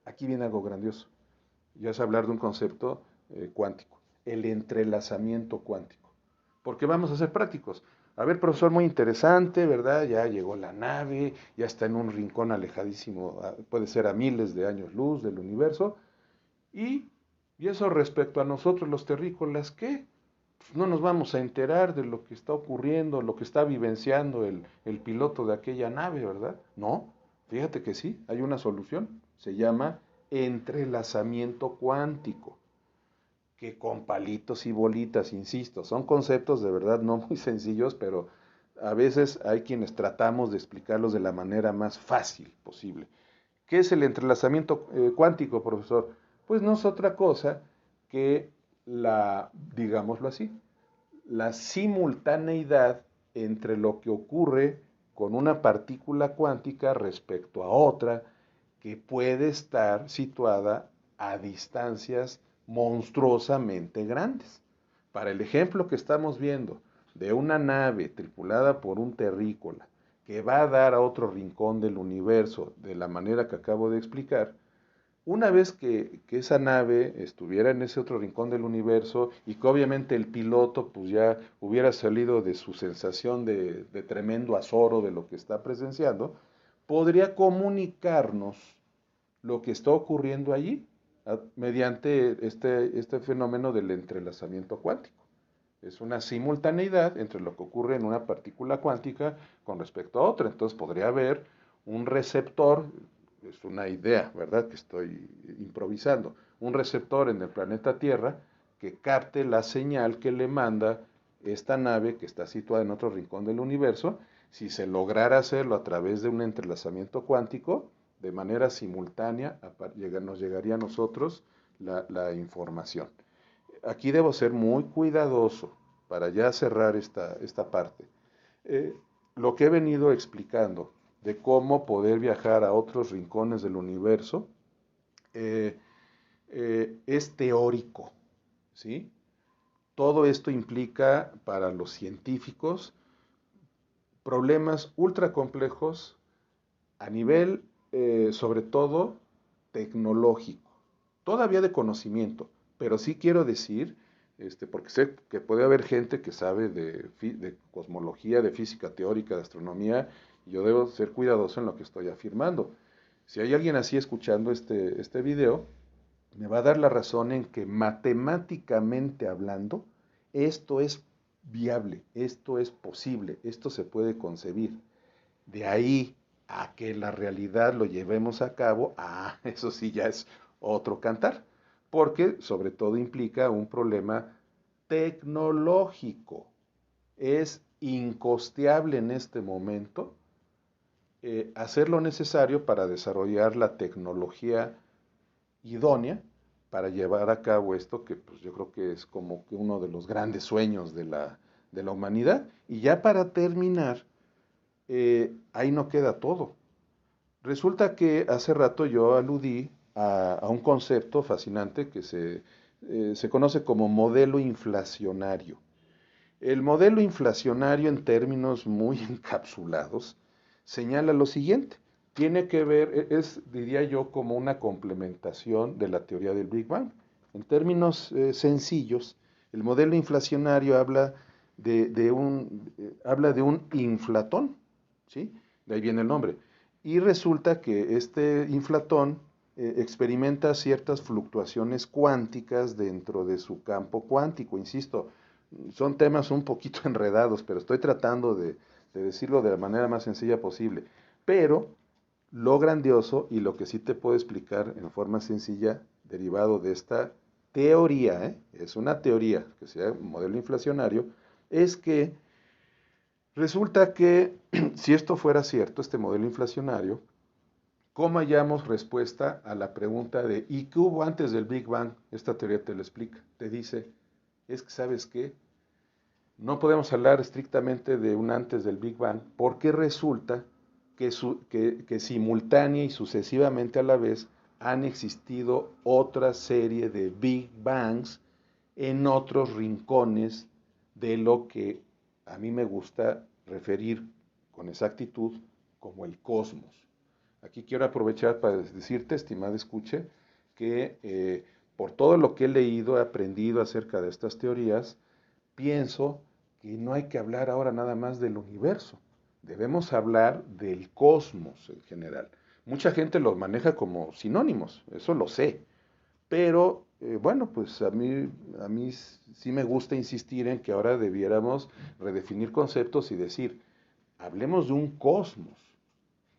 aquí viene algo grandioso. Ya es hablar de un concepto cuántico, el entrelazamiento cuántico. Porque vamos a ser prácticos. A ver, profesor, muy interesante, ¿verdad? Ya llegó la nave, ya está en un rincón alejadísimo, puede ser a miles de años luz del universo. Y eso respecto a nosotros los terrícolas, ¿qué? Pues no nos vamos a enterar de lo que está ocurriendo, lo que está vivenciando el piloto de aquella nave, ¿verdad? No, fíjate que sí, hay una solución, se llama entrelazamiento cuántico, que con palitos y bolitas, insisto, son conceptos de verdad no muy sencillos, pero a veces hay quienes tratamos de explicarlos de la manera más fácil posible. ¿Qué es el entrelazamiento cuántico, profesor? Pues no es otra cosa que digámoslo así, la simultaneidad entre lo que ocurre con una partícula cuántica respecto a otra que puede estar situada a distancias monstruosamente grandes. Para el ejemplo que estamos viendo de una nave tripulada por un terrícola que va a dar a otro rincón del universo de la manera que acabo de explicar, una vez que esa nave estuviera en ese otro rincón del universo y que obviamente el piloto pues ya hubiera salido de su sensación de tremendo azoro de lo que está presenciando, podría comunicarnos lo que está ocurriendo allí mediante este fenómeno del entrelazamiento cuántico. Es una simultaneidad entre lo que ocurre en una partícula cuántica con respecto a otra. Entonces podría haber un receptor, es una idea, ¿verdad? Que estoy improvisando, un receptor en el planeta Tierra que capte la señal que le manda esta nave que está situada en otro rincón del universo. Si se lograra hacerlo a través de un entrelazamiento cuántico, de manera simultánea nos llegaría a nosotros la información. Aquí debo ser muy cuidadoso para ya cerrar esta parte. Eh, lo que he venido explicando de cómo poder viajar a otros rincones del universo eh, es teórico, ¿sí? Todo esto implica para los científicos problemas ultra complejos a nivel, sobre todo, tecnológico, todavía de conocimiento, pero sí quiero decir, porque sé que puede haber gente que sabe de cosmología, de física teórica, de astronomía, y yo debo ser cuidadoso en lo que estoy afirmando. Si hay alguien así escuchando este video, me va a dar la razón en que matemáticamente hablando, esto es viable, esto es posible, esto se puede concebir. De ahí a que la realidad lo llevemos a cabo, eso sí ya es otro cantar, porque sobre todo implica un problema tecnológico. Es incosteable en este momento hacer lo necesario para desarrollar la tecnología idónea para llevar a cabo esto que pues, yo creo que es como que uno de los grandes sueños de la humanidad. Y ya para terminar, ahí no queda todo. Resulta que hace rato yo aludí a un concepto fascinante que se conoce como modelo inflacionario. El modelo inflacionario, en términos muy encapsulados, señala lo siguiente. Tiene que ver, diría yo, como una complementación de la teoría del Big Bang. En términos sencillos, el modelo inflacionario habla de un inflatón, ¿sí? De ahí viene el nombre. Y resulta que este inflatón experimenta ciertas fluctuaciones cuánticas dentro de su campo cuántico. Insisto, son temas un poquito enredados, pero estoy tratando de decirlo de la manera más sencilla posible. Pero lo grandioso y lo que sí te puedo explicar en forma sencilla, derivado de esta teoría, es una teoría que se llama modelo inflacionario, es que resulta que si esto fuera cierto, este modelo inflacionario, ¿cómo hallamos respuesta a la pregunta de ¿y qué hubo antes del Big Bang? Esta teoría te lo explica. Te dice, es que ¿sabes qué? No podemos hablar estrictamente de un antes del Big Bang porque resulta que simultánea y sucesivamente a la vez han existido otra serie de Big Bangs en otros rincones de lo que a mí me gusta referir con exactitud como el cosmos. Aquí quiero aprovechar para decirte, estimada escuche, que por todo lo que he leído, he aprendido acerca de estas teorías, pienso que no hay que hablar ahora nada más del universo, debemos hablar del cosmos en general. Mucha gente los maneja como sinónimos, eso lo sé, pero bueno, pues a mí sí me gusta insistir en que ahora debiéramos redefinir conceptos y decir, hablemos de un cosmos.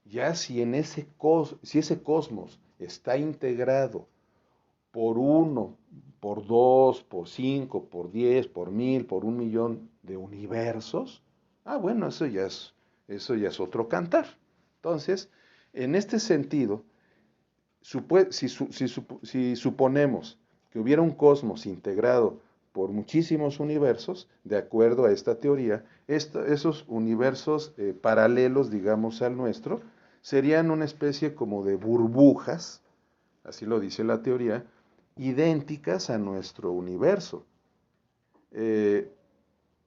Ya si ese cosmos está integrado por uno, por dos, por cinco, por 10, por 1000, por 1 millón de universos, bueno, eso ya es otro cantar. Entonces, en este sentido, si suponemos que hubiera un cosmos integrado por muchísimos universos, de acuerdo a esta teoría, esos universos paralelos, digamos, al nuestro, serían una especie como de burbujas, así lo dice la teoría, idénticas a nuestro universo. Eh,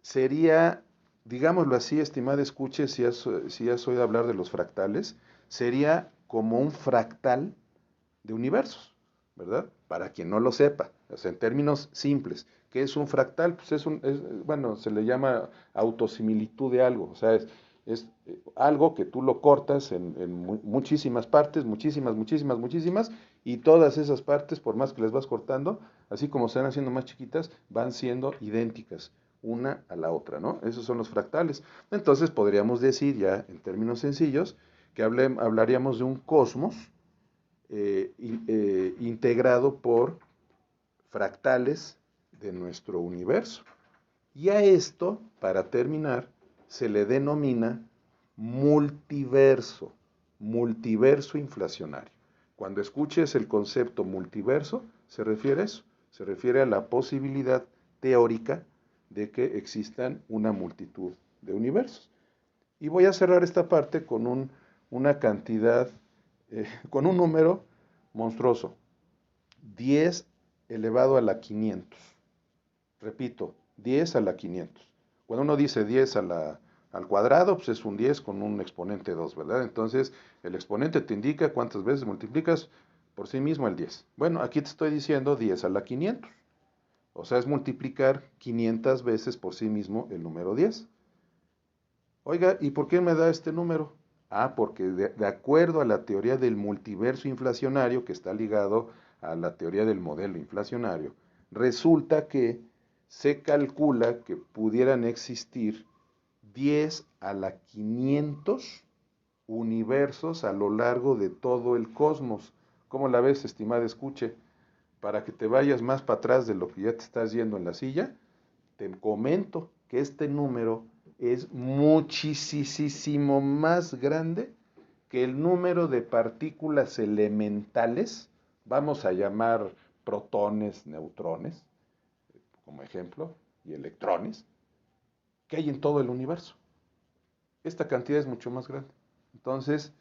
sería, digámoslo así, estimada escuche, si has oído hablar de los fractales, sería como un fractal de universos, ¿verdad? Para quien no lo sepa, o sea, en términos simples, ¿qué es un fractal? Pues bueno, se le llama autosimilitud de algo, o sea, es algo que tú lo cortas en muchísimas partes, muchísimas, y todas esas partes, por más que les vas cortando, así como se van haciendo más chiquitas, van siendo idénticas una a la otra, ¿no? Esos son los fractales. Entonces podríamos decir ya en términos sencillos que hablaríamos de un cosmos integrado por fractales de nuestro universo. Y a esto, para terminar, se le denomina multiverso, multiverso inflacionario. Cuando escuches el concepto multiverso, se refiere a eso, se refiere a la posibilidad teórica de que existan una multitud de universos. Y voy a cerrar esta parte con una cantidad, con un número monstruoso, 10 elevado a la 500. Repito, 10 a la 500. Cuando uno dice 10 al cuadrado, pues es un 10 con un exponente 2, ¿verdad? Entonces, el exponente te indica cuántas veces multiplicas por sí mismo el 10. Bueno, aquí te estoy diciendo 10 a la 500. O sea, es multiplicar 500 veces por sí mismo el número 10. Oiga, ¿y por qué me da este número? Porque de acuerdo a la teoría del multiverso inflacionario, que está ligado a la teoría del modelo inflacionario, resulta que se calcula que pudieran existir 10 a la 500 universos a lo largo de todo el cosmos. ¿Cómo la ves, estimada escuche? Para que te vayas más para atrás de lo que ya te estás yendo en la silla, te comento que este número es muchísimo más grande que el número de partículas elementales vamos a llamar protones, neutrones, como ejemplo, y electrones, que hay en todo el universo. Esta cantidad es mucho más grande. Entonces,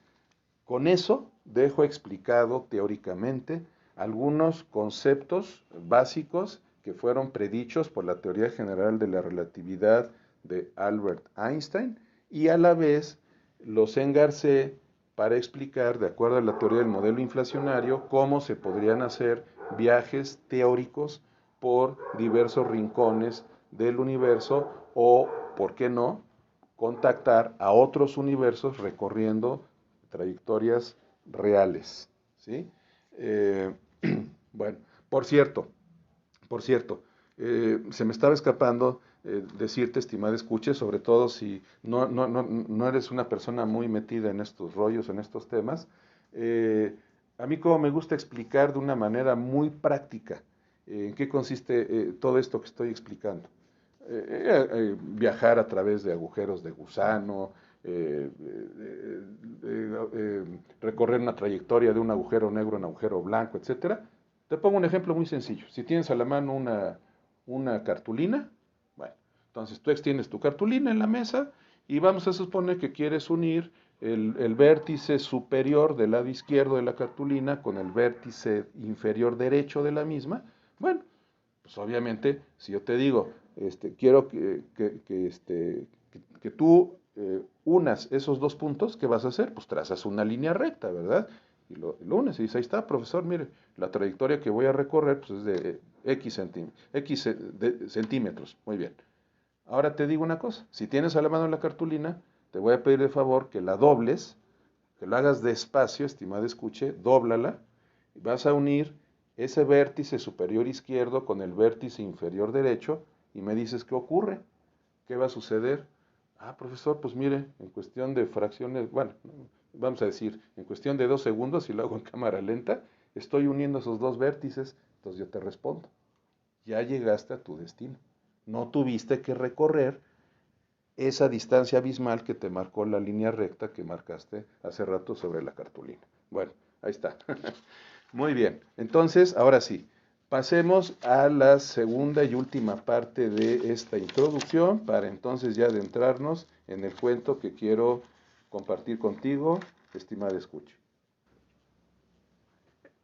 con eso dejo explicado teóricamente algunos conceptos básicos que fueron predichos por la teoría general de la relatividad de Albert Einstein y a la vez los engarcé para explicar, de acuerdo a la teoría del modelo inflacionario, cómo se podrían hacer viajes teóricos por diversos rincones del universo o, ¿por qué no?, contactar a otros universos recorriendo trayectorias reales, ¿sí? Eh, bueno, por cierto, se me estaba escapando decirte, estimada escuche, sobre todo si no eres una persona muy metida en estos rollos, en estos temas, eh, a mí como me gusta explicar de una manera muy práctica en qué consiste todo esto que estoy explicando. Viajar a través de agujeros de gusano, recorrer una trayectoria de un agujero negro a un agujero blanco, etcétera. Te pongo un ejemplo muy sencillo. Si tienes a la mano una cartulina, bueno, entonces tú extiendes tu cartulina en la mesa y vamos a suponer que quieres unir el vértice superior del lado izquierdo de la cartulina con el vértice inferior derecho de la misma. Bueno, pues obviamente, si yo te digo, quiero que tú unas esos dos puntos, ¿qué vas a hacer? Pues trazas una línea recta, ¿verdad? Y lo unes y dices, ahí está, profesor, mire, la trayectoria que voy a recorrer pues, es de centímetros. Muy bien. Ahora te digo una cosa, si tienes a la mano la cartulina, te voy a pedir de favor que la dobles, que lo hagas despacio, estimada escuche, dóblala, y vas a unir ese vértice superior izquierdo con el vértice inferior derecho y me dices qué ocurre, qué va a suceder. Ah, profesor, pues mire, en cuestión de fracciones, bueno, vamos a decir, en cuestión de 2 segundos, y lo hago en cámara lenta, estoy uniendo esos dos vértices, entonces yo te respondo, ya llegaste a tu destino. No tuviste que recorrer esa distancia abismal que te marcó la línea recta que marcaste hace rato sobre la cartulina. Bueno, ahí está. Muy bien, entonces, ahora sí, pasemos a la segunda y última parte de esta introducción para entonces ya adentrarnos en el cuento que quiero compartir contigo, estimada escucha.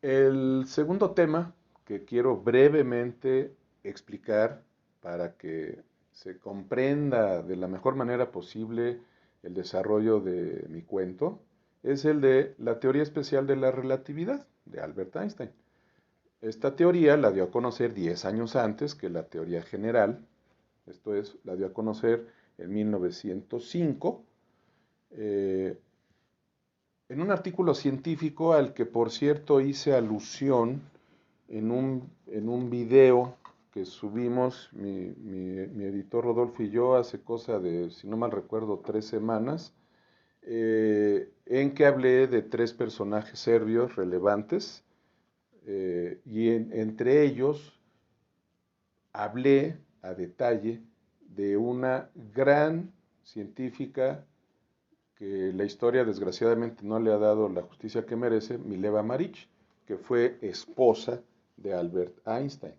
El segundo tema que quiero brevemente explicar para que se comprenda de la mejor manera posible el desarrollo de mi cuento es el de la teoría especial de la relatividad de Albert Einstein. Esta teoría la dio a conocer 10 años antes que la teoría general, esto es, la dio a conocer en 1905, en un artículo científico al que por cierto hice alusión en un video que subimos mi editor Rodolfo y yo hace cosa de, si no mal recuerdo, 3 semanas, en que hablé de 3 personajes serbios relevantes y entre ellos hablé a detalle de una gran científica que la historia desgraciadamente no le ha dado la justicia que merece, Mileva Maric, que fue esposa de Albert Einstein.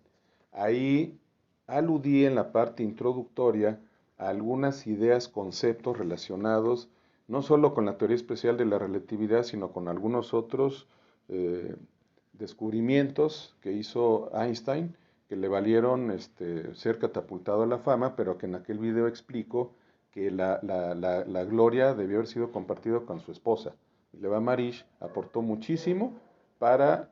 Ahí aludí en la parte introductoria a algunas ideas, conceptos relacionados no solo con la teoría especial de la relatividad, sino con algunos otros descubrimientos que hizo Einstein, que le valieron ser catapultado a la fama, pero que en aquel video explico que la gloria debió haber sido compartida con su esposa. Mileva Maric aportó muchísimo para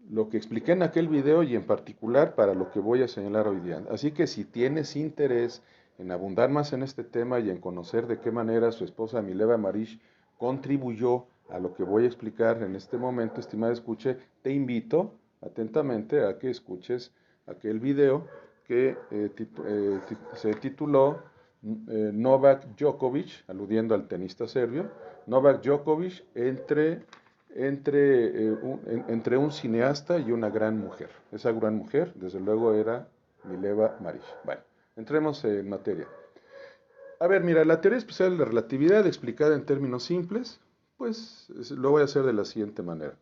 lo que expliqué en aquel video y en particular para lo que voy a señalar hoy día. Así que si tienes interés en abundar más en este tema y en conocer de qué manera su esposa Mileva Maric contribuyó a lo que voy a explicar en este momento, estimada escuche, te invito atentamente a que escuches aquel video que se tituló Novak Djokovic, aludiendo al tenista serbio, Novak Djokovic entre un cineasta y una gran mujer. Esa gran mujer, desde luego, era Mileva Maric. Bueno, entremos en materia. A ver, mira, la teoría especial de la relatividad, explicada en términos simples, pues lo voy a hacer de la siguiente manera.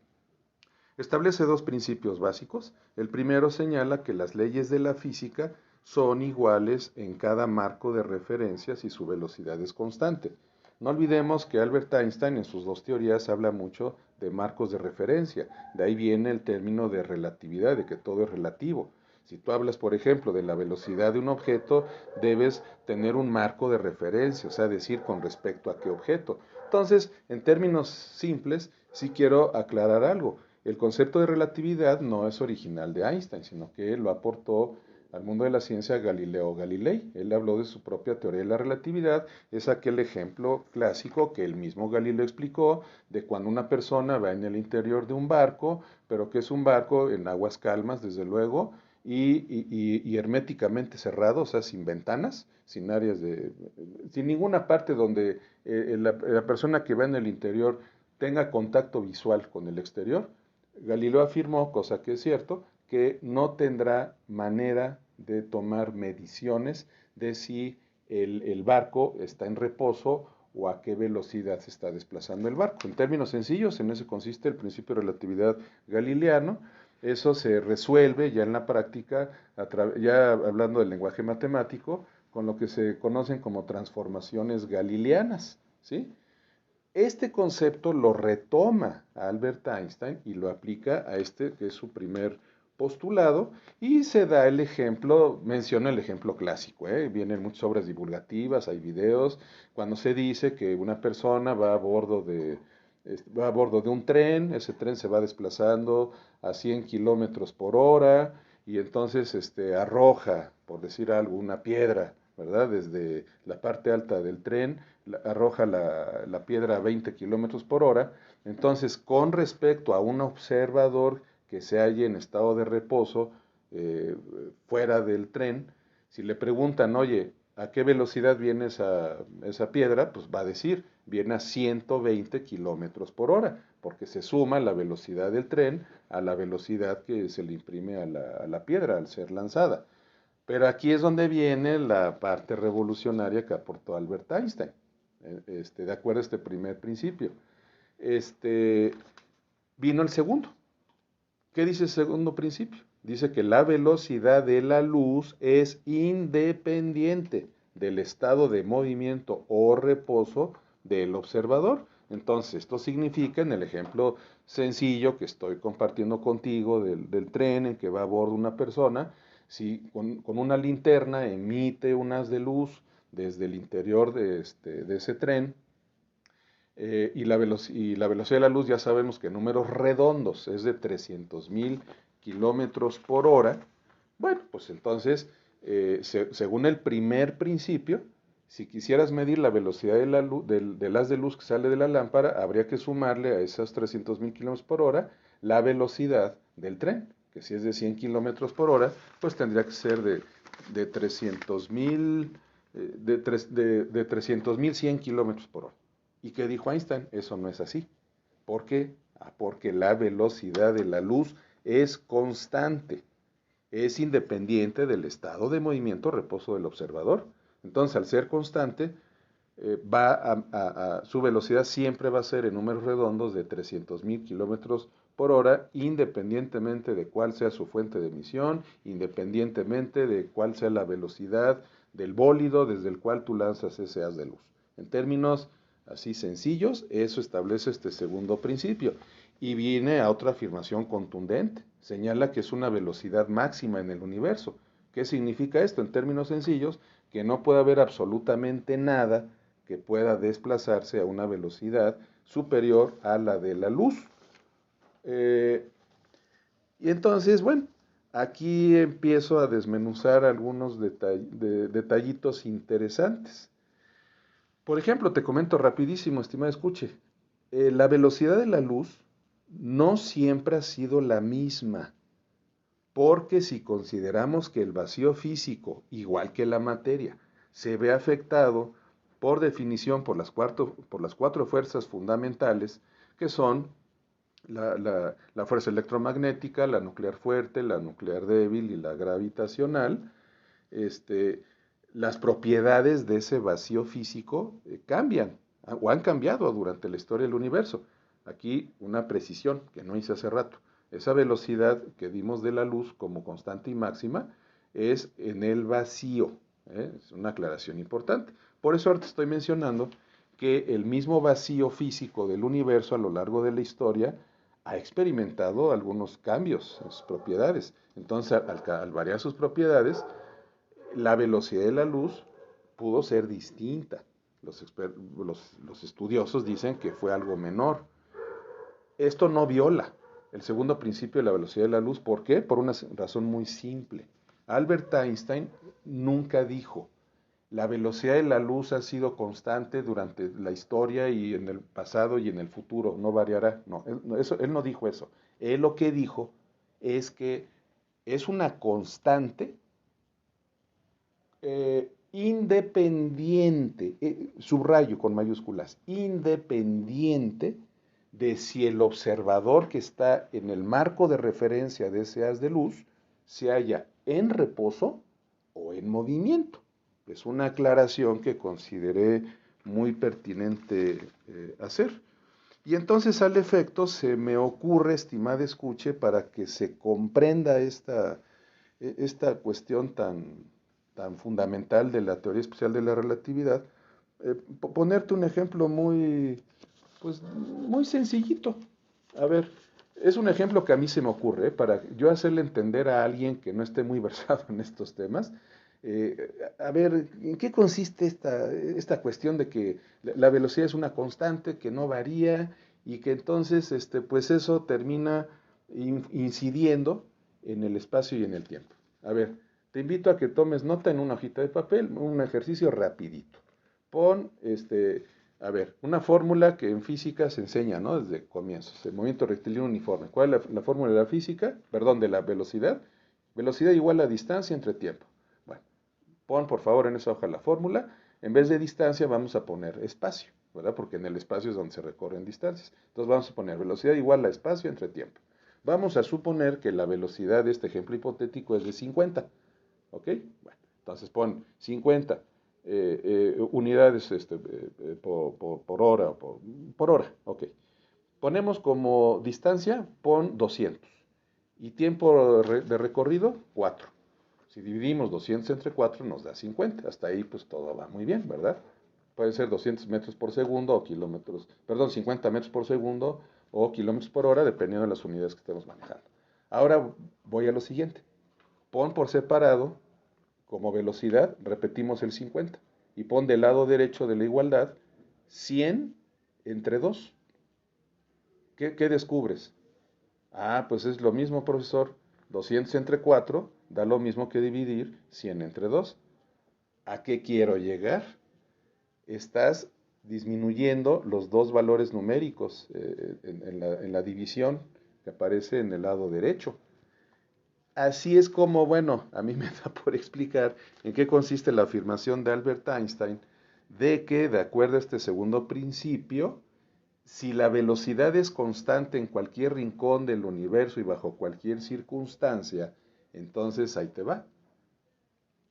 Establece dos principios básicos. El primero señala que las leyes de la física son iguales en cada marco de referencia si su velocidad es constante. No olvidemos que Albert Einstein en sus dos teorías habla mucho de marcos de referencia. De ahí viene el término de relatividad, de que todo es relativo. Si tú hablas, por ejemplo, de la velocidad de un objeto, debes tener un marco de referencia, o sea, decir con respecto a qué objeto. Entonces, en términos simples, sí quiero aclarar algo. El concepto de relatividad no es original de Einstein, sino que lo aportó al mundo de la ciencia Galileo Galilei. Él habló de su propia teoría de la relatividad, es aquel ejemplo clásico que el mismo Galileo explicó de cuando una persona va en el interior de un barco, pero que es un barco en aguas calmas, desde luego, y herméticamente cerrado, o sea, sin ventanas, sin áreas de, sin ninguna parte donde la persona que va en el interior tenga contacto visual con el exterior. Galileo afirmó, cosa que es cierto, que no tendrá manera de tomar mediciones de si el barco está en reposo o a qué velocidad se está desplazando el barco. En términos sencillos, en eso consiste el principio de relatividad galileano. Eso se resuelve ya en la práctica, ya hablando del lenguaje matemático, con lo que se conocen como transformaciones galileanas, ¿sí? Este concepto lo retoma Albert Einstein y lo aplica a este que es su primer postulado y se da el ejemplo, menciona el ejemplo clásico, vienen muchas obras divulgativas, hay videos, cuando se dice que una persona va a bordo de un tren, ese tren se va desplazando a 100 kilómetros por hora y entonces arroja, por decir algo, una piedra, ¿verdad? Desde la parte alta del tren arroja la piedra a 20 kilómetros por hora. Entonces, con respecto a un observador que se halle en estado de reposo fuera del tren, si le preguntan, oye, ¿a qué velocidad viene esa piedra? Pues va a decir, viene a 120 kilómetros por hora, porque se suma la velocidad del tren a la velocidad que se le imprime a la piedra al ser lanzada. Pero aquí es donde viene la parte revolucionaria que aportó Albert Einstein, de acuerdo a este primer principio. Este, vino el segundo. ¿Qué dice el segundo principio? Dice que la velocidad de la luz es independiente del estado de movimiento o reposo del observador. Entonces, esto significa, en el ejemplo sencillo que estoy compartiendo contigo del tren en que va a bordo una persona, si con una linterna emite un haz de luz desde el interior de ese tren, y la velocidad de la luz ya sabemos que en números redondos es de 300.000 kilómetros por hora. Bueno, pues entonces, según el primer principio, si quisieras medir la velocidad de la luz, del haz de luz que sale de la lámpara, habría que sumarle a esas 300.000 kilómetros por hora la velocidad del tren, que si es de 100 kilómetros por hora, pues tendría que ser de 300.000, de 300.100 kilómetros por hora. ¿Y qué dijo Einstein? Eso no es así. ¿Por qué? Porque la velocidad de la luz es constante, es independiente del estado de movimiento o reposo del observador. Entonces, al ser constante, su velocidad siempre va a ser en números redondos de 300.000 kilómetros por hora, independientemente de cuál sea su fuente de emisión, independientemente de cuál sea la velocidad del bólido desde el cual tú lanzas ese haz de luz. En términos así sencillos, eso establece este segundo principio. Y viene a otra afirmación contundente. Señala que es una velocidad máxima en el universo. ¿Qué significa esto? En términos sencillos, que no puede haber absolutamente nada que pueda desplazarse a una velocidad superior a la de la luz. Y entonces, bueno, aquí empiezo a desmenuzar algunos detallitos interesantes. Por ejemplo, te comento rapidísimo, estimado escuche, la velocidad de la luz no siempre ha sido la misma, porque si consideramos que el vacío físico, igual que la materia, se ve afectado por definición por las cuatro fuerzas fundamentales, que son la fuerza electromagnética, la nuclear fuerte, la nuclear débil y la gravitacional, este, las propiedades de ese vacío físico cambian o han cambiado durante la historia del universo. Aquí una precisión que no hice hace rato. Esa velocidad que dimos de la luz como constante y máxima es en el vacío. Es una aclaración importante. Por eso ahora te estoy mencionando que el mismo vacío físico del universo a lo largo de la historia ha experimentado algunos cambios en sus propiedades. Entonces, al variar sus propiedades, la velocidad de la luz pudo ser distinta. Los estudiosos dicen que fue algo menor. Esto no viola el segundo principio de la velocidad de la luz. ¿Por qué? Por una razón muy simple. Albert Einstein nunca dijo, la velocidad de la luz ha sido constante durante la historia y en el pasado y en el futuro, no variará. No, él no dijo eso. Él lo que dijo es que es una constante independiente, subrayo con mayúsculas, independiente de si el observador que está en el marco de referencia de ese haz de luz se halla en reposo o en movimiento. Es una aclaración que consideré muy pertinente hacer. Y entonces al efecto se me ocurre, estimada escuche, para que se comprenda esta cuestión tan fundamental de la teoría especial de la relatividad, ponerte un ejemplo pues, muy sencillito. A ver, es un ejemplo que a mí se me ocurre, para yo hacerle entender a alguien que no esté muy versado en estos temas. A ver, ¿en qué consiste esta cuestión de que la velocidad es una constante que no varía y que entonces, pues eso termina incidiendo en el espacio y en el tiempo? A ver, te invito a que tomes nota en una hojita de papel, un ejercicio rapidito. Pon, a ver, una fórmula que en física se enseña, ¿no? Desde comienzos, el movimiento rectilíneo uniforme. ¿Cuál es la fórmula de la física? Perdón, de la velocidad. Velocidad igual a distancia entre tiempo. Bueno, pon por favor en esa hoja la fórmula. En vez de distancia vamos a poner espacio, ¿verdad? Porque en el espacio es donde se recorren distancias. Entonces vamos a poner velocidad igual a espacio entre tiempo. Vamos a suponer que la velocidad de este ejemplo hipotético es de 50. ¿Ok? Bueno, entonces pon 50 unidades por hora, por hora, ok. Ponemos como distancia, pon 200. Y tiempo de recorrido, 4. Si dividimos 200 entre 4 nos da 50. Hasta ahí pues todo va muy bien, ¿verdad? Puede ser 200 metros por segundo o kilómetros, perdón, 50 metros por segundo o kilómetros por hora, dependiendo de las unidades que estemos manejando. Ahora voy a lo siguiente. Pon por separado como velocidad, repetimos el 50. Y pon del lado derecho de la igualdad 100 entre 2. ¿Qué descubres? Ah, pues es lo mismo, profesor. 200 entre 4 da lo mismo que dividir 100 entre 2. ¿A qué quiero llegar? Estás disminuyendo los dos valores numéricos en la división que aparece en el lado derecho. Así es como, bueno, a mí me da por explicar en qué consiste la afirmación de Albert Einstein de que, de acuerdo a este segundo principio, si la velocidad es constante en cualquier rincón del universo y bajo cualquier circunstancia, entonces ahí te va.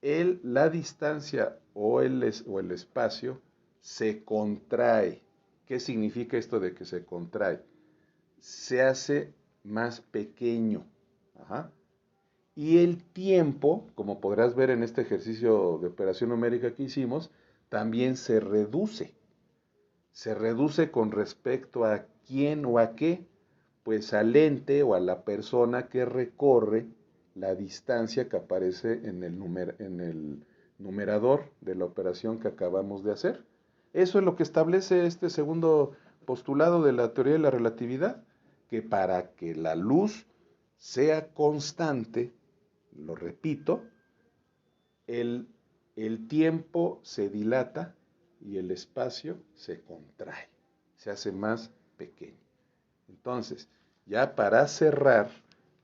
La distancia o el espacio se contrae. ¿Qué significa esto de que se contrae? Se hace más pequeño. Ajá. Y el tiempo, como podrás ver en este ejercicio de operación numérica que hicimos, también se reduce. Se reduce con respecto a quién o a qué, pues al ente o a la persona que recorre la distancia que aparece en el numerador de la operación que acabamos de hacer. Eso es lo que establece este segundo postulado de la teoría de la relatividad, que para que la luz sea constante, lo repito, el, el tiempo se dilata y el espacio se contrae, se hace más pequeño. Entonces, ya para cerrar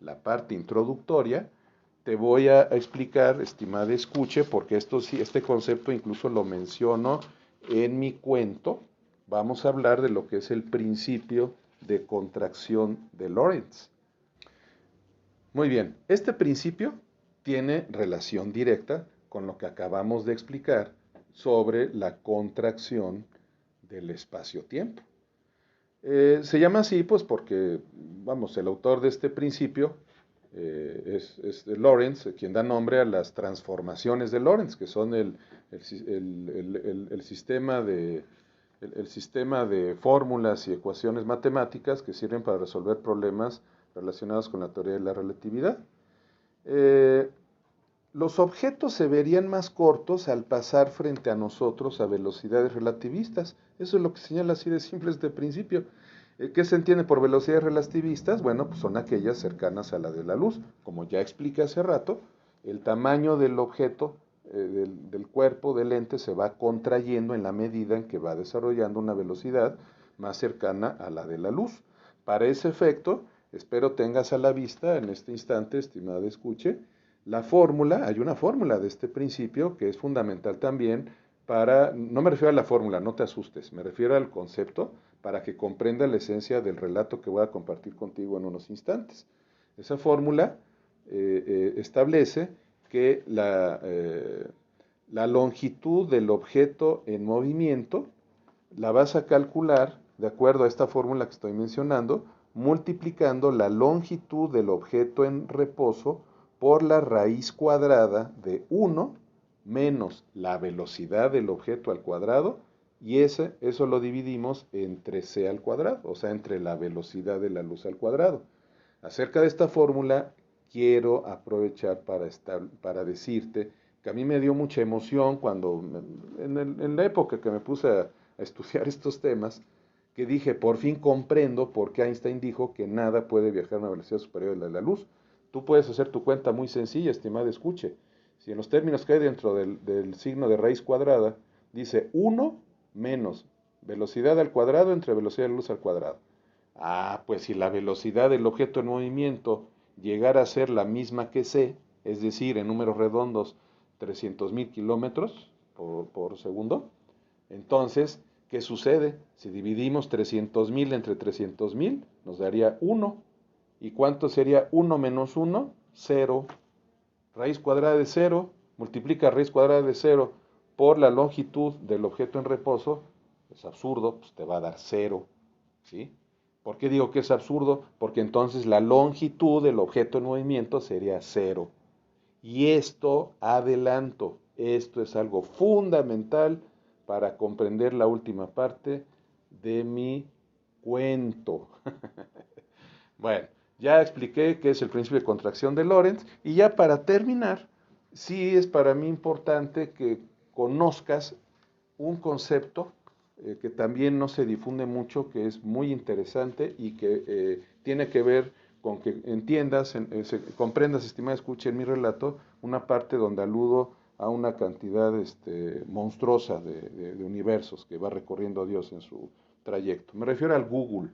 la parte introductoria, te voy a explicar, estimada escuche, porque este concepto incluso lo menciono en mi cuento. Vamos a hablar de lo que es el principio de contracción de Lorentz. Muy bien, este principio tiene relación directa con lo que acabamos de explicar sobre la contracción del espacio-tiempo. Se llama así pues porque, vamos, el autor de este principio es Lorentz, quien da nombre a las transformaciones de Lorentz, que son el sistema el sistema de fórmulas y ecuaciones matemáticas que sirven para resolver problemas relacionados con la teoría de la relatividad. Eh, los objetos se verían más cortos al pasar frente a nosotros a velocidades relativistas. Eso es lo que señala así de simple este principio. ¿Qué se entiende por velocidades relativistas? Bueno, pues son aquellas cercanas a la de la luz. Como ya expliqué hace rato, el tamaño del objeto, del cuerpo del lente, se va contrayendo en la medida en que va desarrollando una velocidad más cercana a la de la luz. Para ese efecto, espero tengas a la vista en este instante, estimada escuche, la fórmula, hay una fórmula de este principio que es fundamental también para, no me refiero a la fórmula, no te asustes, me refiero al concepto para que comprenda la esencia del relato que voy a compartir contigo en unos instantes. Esa fórmula establece que la longitud del objeto en movimiento la vas a calcular de acuerdo a esta fórmula que estoy mencionando, multiplicando la longitud del objeto en reposo por la raíz cuadrada de 1 menos la velocidad del objeto al cuadrado, y eso lo dividimos entre c al cuadrado, o sea, entre la velocidad de la luz al cuadrado. Acerca de esta fórmula, quiero aprovechar para decirte que a mí me dio mucha emoción cuando, en la época que me puse a estudiar estos temas, que dije, por fin comprendo por qué Einstein dijo que nada puede viajar a una velocidad superior a la de la luz. Tú puedes hacer tu cuenta muy sencilla, estimada escuche. Si en los términos que hay dentro del signo de raíz cuadrada, dice 1 menos velocidad al cuadrado entre velocidad de la luz al cuadrado. Ah, pues si la velocidad del objeto en movimiento llegara a ser la misma que c, es decir, en números redondos 300.000 kilómetros por segundo, entonces, ¿qué sucede? Si dividimos 300.000 entre 300.000, nos daría 1. ¿Y cuánto sería 1 menos 1? 0. Raíz cuadrada de 0, multiplica raíz cuadrada de 0 por la longitud del objeto en reposo, es absurdo, pues te va a dar 0. ¿Sí? ¿Por qué digo que es absurdo? Porque entonces la longitud del objeto en movimiento sería 0. Y esto es algo fundamental para comprender la última parte de mi cuento. Bueno, ya expliqué qué es el principio de contracción de Lorentz y ya para terminar, sí es para mí importante que conozcas un concepto que también no se difunde mucho, que es muy interesante y que tiene que ver con que entiendas, comprendas, estimada escucha en mi relato, una parte donde aludo a una cantidad monstruosa de universos que va recorriendo Dios en su trayecto. Me refiero al Google.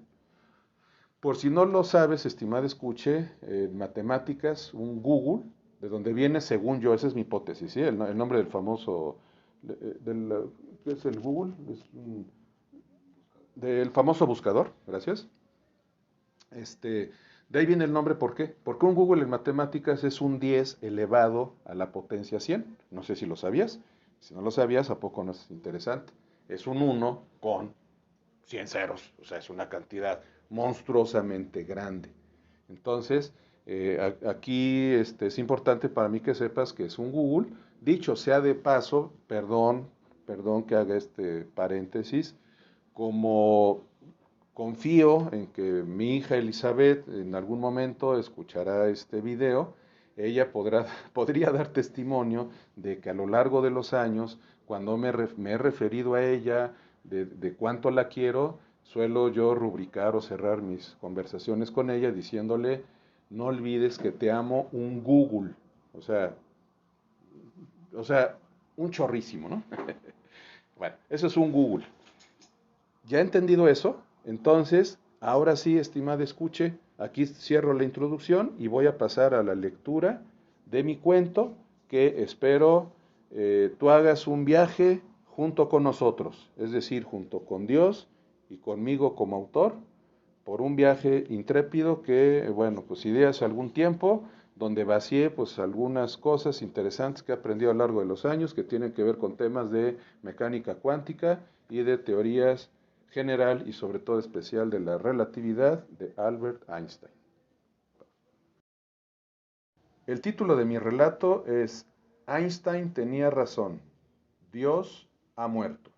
Por si no lo sabes, estimada escuche, en matemáticas, un Google, de donde viene, según yo, esa es mi hipótesis, ¿sí? El nombre del famoso, ¿qué es el Google? Del famoso buscador, gracias. De ahí viene el nombre, ¿por qué? Porque un Google en matemáticas es un 10 elevado a la potencia 100. No sé si lo sabías. Si no lo sabías, ¿a poco no es interesante? Es un 1 con 100 ceros, o sea, es una cantidad monstruosamente grande. Entonces, aquí es importante para mí que sepas que es un Google. Dicho sea de paso, perdón que haga este paréntesis, como confío en que mi hija Elizabeth en algún momento escuchará este video, ella podría dar testimonio de que a lo largo de los años, cuando me he referido a ella, de cuánto la quiero, suelo yo rubricar o cerrar mis conversaciones con ella diciéndole, no olvides que te amo un Google, o sea, o sea, un chorrísimo, ¿no? Bueno, eso es un Google. Ya entendido eso, entonces, ahora sí, estimada escuche, aquí cierro la introducción y voy a pasar a la lectura de mi cuento, que espero tú hagas un viaje junto con nosotros, es decir, junto con Dios y conmigo como autor, por un viaje intrépido que, bueno, pues ideas algún tiempo, donde vacié pues algunas cosas interesantes que he aprendido a lo largo de los años que tienen que ver con temas de mecánica cuántica y de teorías general y sobre todo especial de la relatividad de Albert Einstein. El título de mi relato es Einstein tenía razón, Dios ha muerto.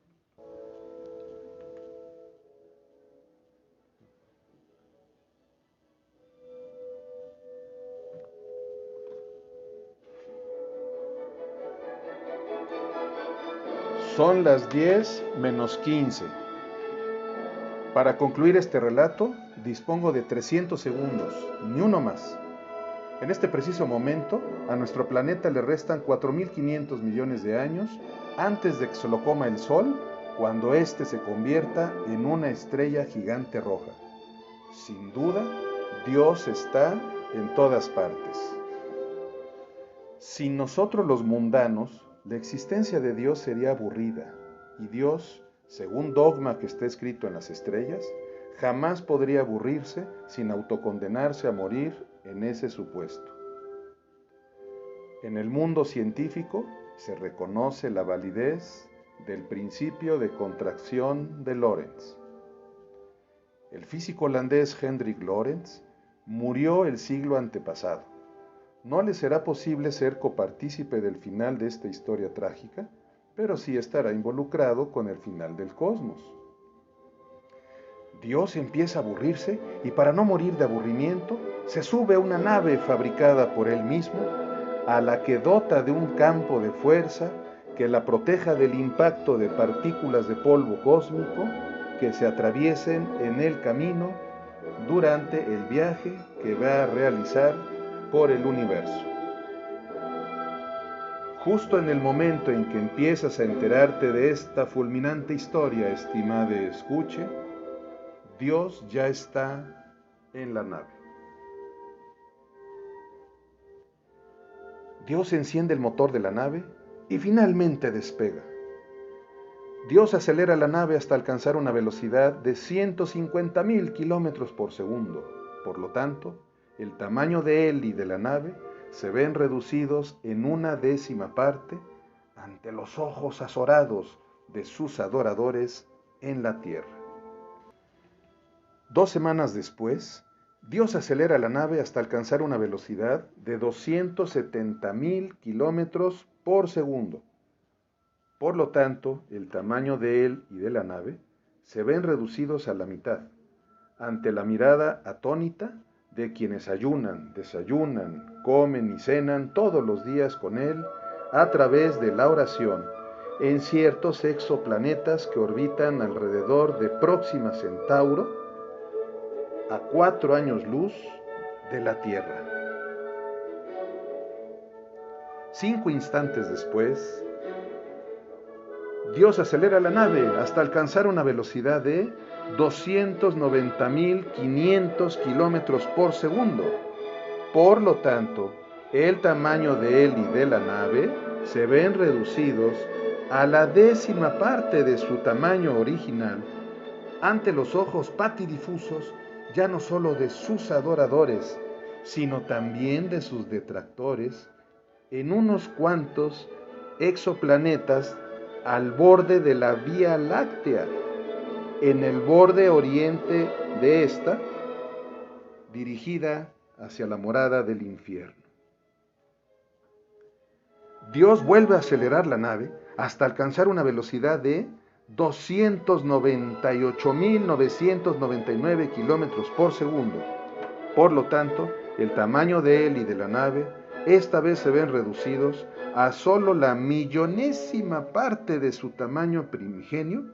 Son las 10 menos 15. Para concluir este relato, dispongo de 300 segundos, ni uno más. En este preciso momento, a nuestro planeta le restan 4.500 millones de años antes de que se lo coma el Sol, cuando éste se convierta en una estrella gigante roja. Sin duda, Dios está en todas partes. Sin nosotros los mundanos, la existencia de Dios sería aburrida, y Dios, según dogma que está escrito en las estrellas, jamás podría aburrirse sin autocondenarse a morir en ese supuesto. En el mundo científico se reconoce la validez del principio de contracción de Lorentz. El físico holandés Hendrik Lorentz murió el siglo antepasado. No le será posible ser copartícipe del final de esta historia trágica, pero sí estará involucrado con el final del cosmos. Dios empieza a aburrirse y para no morir de aburrimiento, se sube a una nave fabricada por él mismo, a la que dota de un campo de fuerza que la proteja del impacto de partículas de polvo cósmico que se atraviesen en el camino durante el viaje que va a realizar por el universo. Justo en el momento en que empiezas a enterarte de esta fulminante historia, estimado escuche, Dios ya está en la nave. Dios enciende el motor de la nave y finalmente despega. Dios acelera la nave hasta alcanzar una velocidad de 150.000 kilómetros por segundo. Por lo tanto, el tamaño de él y de la nave se ven reducidos en una décima parte ante los ojos azorados de sus adoradores en la tierra. 2 semanas después, Dios acelera la nave hasta alcanzar una velocidad de 270.000 kilómetros por segundo. Por lo tanto, el tamaño de él y de la nave se ven reducidos a la mitad, ante la mirada atónita de quienes ayunan, desayunan, comen y cenan todos los días con él a través de la oración en ciertos exoplanetas que orbitan alrededor de Próxima Centauro, a 4 años luz de la Tierra. 5 instantes después, Dios acelera la nave hasta alcanzar una velocidad de 290.500 kilómetros por segundo. Por lo tanto, el tamaño de él y de la nave se ven reducidos a la décima parte de su tamaño original ante los ojos patidifusos ya no solo de sus adoradores, sino también de sus detractores, en unos cuantos exoplanetas al borde de la Vía Láctea, en el borde oriente de esta, dirigida hacia la morada del infierno. Dios vuelve a acelerar la nave hasta alcanzar una velocidad de 298.999 kilómetros por segundo. Por lo tanto, el tamaño de él y de la nave esta vez se ven reducidos a solo la millonésima parte de su tamaño primigenio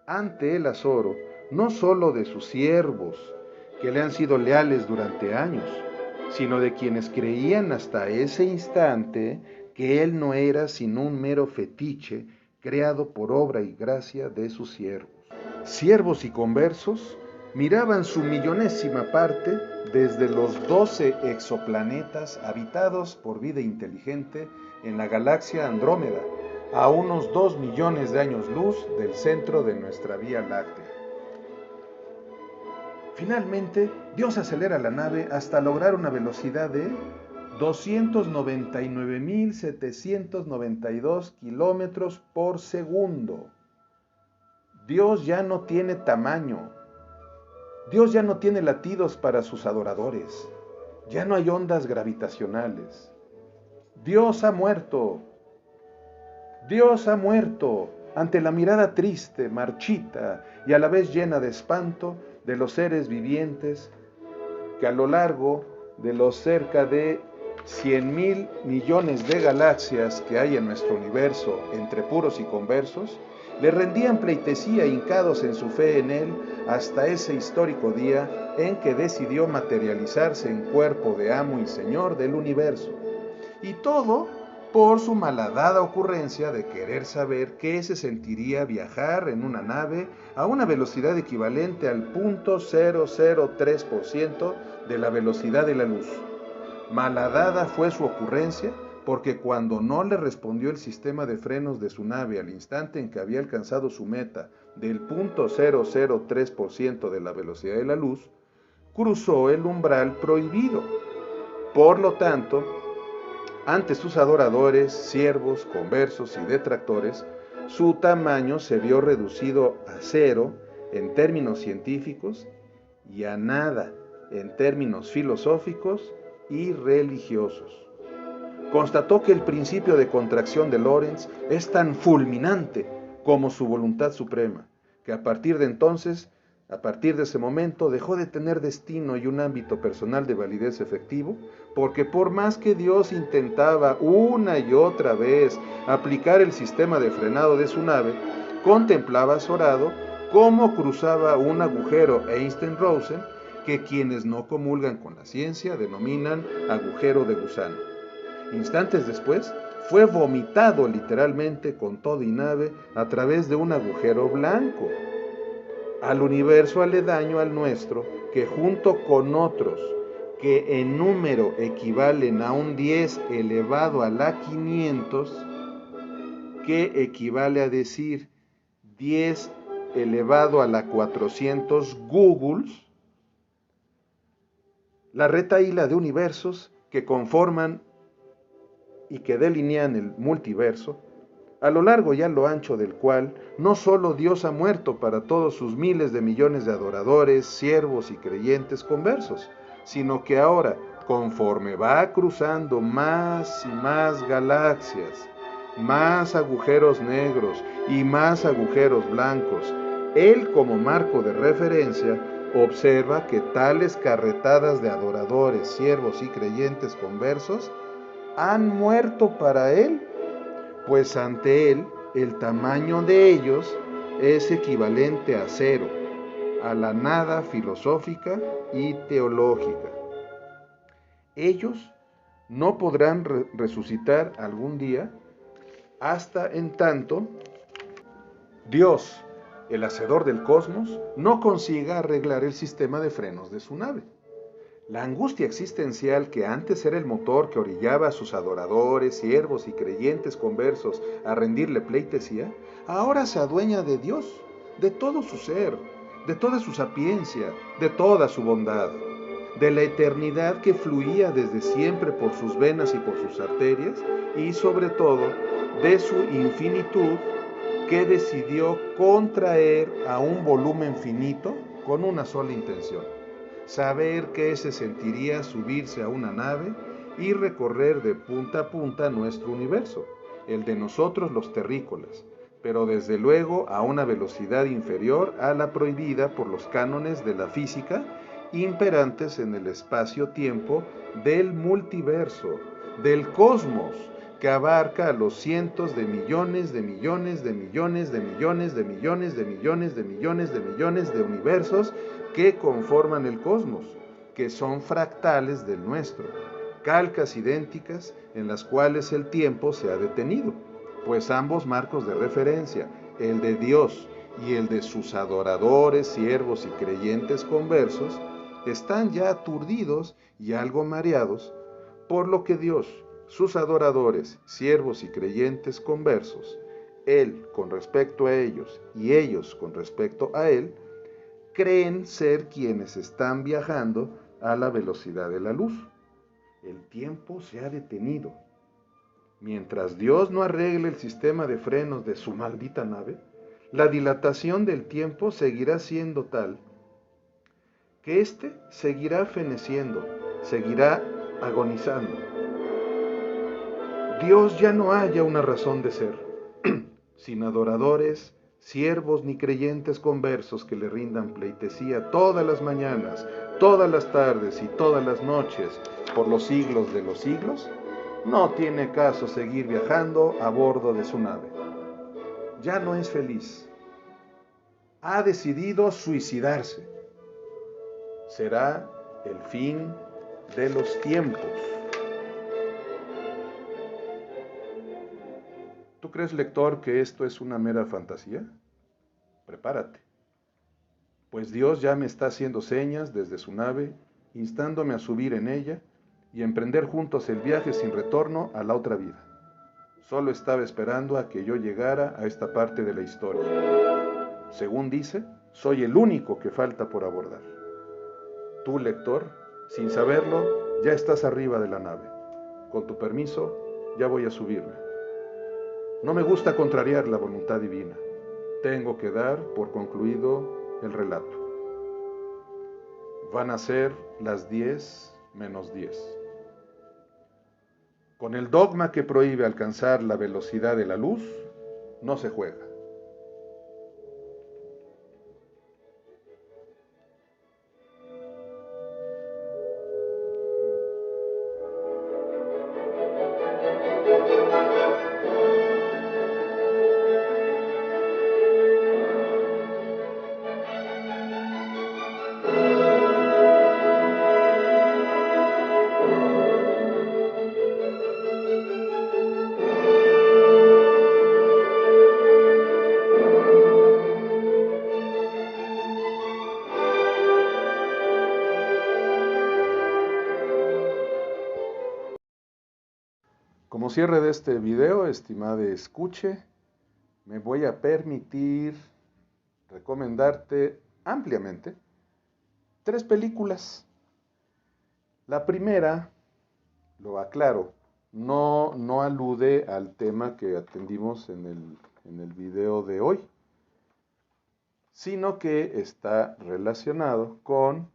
ante el azoro, no solo de sus siervos, que le han sido leales durante años, sino de quienes creían hasta ese instante que él no era sino un mero fetiche creado por obra y gracia de sus siervos. Siervos y conversos miraban su millonésima parte desde los 12 exoplanetas habitados por vida inteligente en la galaxia Andrómeda, a unos 2 millones de años luz del centro de nuestra Vía Láctea. Finalmente, Dios acelera la nave hasta lograr una velocidad de 299.792 kilómetros por segundo. Dios ya no tiene tamaño. Dios ya no tiene latidos para sus adoradores. Ya no hay ondas gravitacionales. Dios ha muerto. Dios ha muerto ante la mirada triste, marchita y a la vez llena de espanto de los seres vivientes que a lo largo de los cerca de 100.000 millones de galaxias que hay en nuestro universo, entre puros y conversos, le rendían pleitesía hincados en su fe en él hasta ese histórico día en que decidió materializarse en cuerpo de amo y señor del universo. Y todo por su malhadada ocurrencia de querer saber qué se sentiría viajar en una nave a una velocidad equivalente al 0.003% de la velocidad de la luz. Malhadada fue su ocurrencia porque cuando no le respondió el sistema de frenos de su nave al instante en que había alcanzado su meta del 0.003% de la velocidad de la luz, cruzó el umbral prohibido. Por lo tanto, ante sus adoradores, siervos, conversos y detractores, su tamaño se vio reducido a cero en términos científicos y a nada en términos filosóficos y religiosos. Constató que el principio de contracción de Lorentz es tan fulminante como su voluntad suprema, que a partir de ese momento, dejó de tener destino y un ámbito personal de validez efectivo, porque por más que Dios intentaba una y otra vez aplicar el sistema de frenado de su nave, contemplaba azorado cómo cruzaba un agujero Einstein-Rosen que quienes no comulgan con la ciencia denominan agujero de gusano. Instantes después, fue vomitado literalmente con todo y nave a través de un agujero blanco al universo aledaño al nuestro, que junto con otros que en número equivalen a un 10 elevado a la 500, que equivale a decir 10 elevado a la 400 Googles, la retahíla de universos que conforman y que delinean el multiverso, a lo largo y a lo ancho del cual no solo Dios ha muerto para todos sus miles de millones de adoradores, siervos y creyentes conversos, sino que ahora, conforme va cruzando más y más galaxias, más agujeros negros y más agujeros blancos, Él como marco de referencia observa que tales carretadas de adoradores, siervos y creyentes conversos han muerto para Él, pues ante Él el tamaño de ellos es equivalente a cero, a la nada filosófica y teológica. Ellos no podrán resucitar algún día hasta en tanto Dios, el hacedor del cosmos, no consiga arreglar el sistema de frenos de su nave. La angustia existencial que antes era el motor que orillaba a sus adoradores, siervos y creyentes conversos a rendirle pleitesía, ahora se adueña de Dios, de todo su ser, de toda su sapiencia, de toda su bondad, de la eternidad que fluía desde siempre por sus venas y por sus arterias, y sobre todo de su infinitud que decidió contraer a un volumen finito con una sola intención: saber qué se sentiría subirse a una nave y recorrer de punta a punta nuestro universo, el de nosotros los terrícolas, pero desde luego a una velocidad inferior a la prohibida por los cánones de la física imperantes en el espacio-tiempo del multiverso, del cosmos, que abarca a los cientos de millones de millones de millones de millones de millones de millones de millones de millones de universos que conforman el cosmos, que son fractales del nuestro, calcas idénticas en las cuales el tiempo se ha detenido, pues ambos marcos de referencia, el de Dios y el de sus adoradores, siervos y creyentes conversos, están ya aturdidos y algo mareados, por lo que Dios, sus adoradores, siervos y creyentes conversos, Él con respecto a ellos y ellos con respecto a Él, creen ser quienes están viajando a la velocidad de la luz. El tiempo se ha detenido. Mientras Dios no arregle el sistema de frenos de su maldita nave, la dilatación del tiempo seguirá siendo tal que éste seguirá feneciendo, seguirá agonizando. Dios ya no haya una razón de ser, sin adoradores, siervos ni creyentes conversos que le rindan pleitesía todas las mañanas, todas las tardes y todas las noches, por los siglos de los siglos, no tiene caso seguir viajando a bordo de su nave. Ya no es feliz. Ha decidido suicidarse. Será el fin de los tiempos. ¿Tú crees, lector, que esto es una mera fantasía? Prepárate, pues Dios ya me está haciendo señas desde su nave, instándome a subir en ella y emprender juntos el viaje sin retorno a la otra vida. Solo estaba esperando a que yo llegara a esta parte de la historia. Según dice, soy el único que falta por abordar. Tú, lector, sin saberlo, ya estás arriba de la nave. Con tu permiso, ya voy a subirme. No me gusta contrariar la voluntad divina. Tengo que dar por concluido el relato. Van a ser las 10 menos 10. Con el dogma que prohíbe alcanzar la velocidad de la luz, no se juega. Como cierre de este video, estimada escuche, me voy a permitir recomendarte ampliamente 3 películas. La primera, lo aclaro, no alude al tema que atendimos en el video de hoy, sino que está relacionado con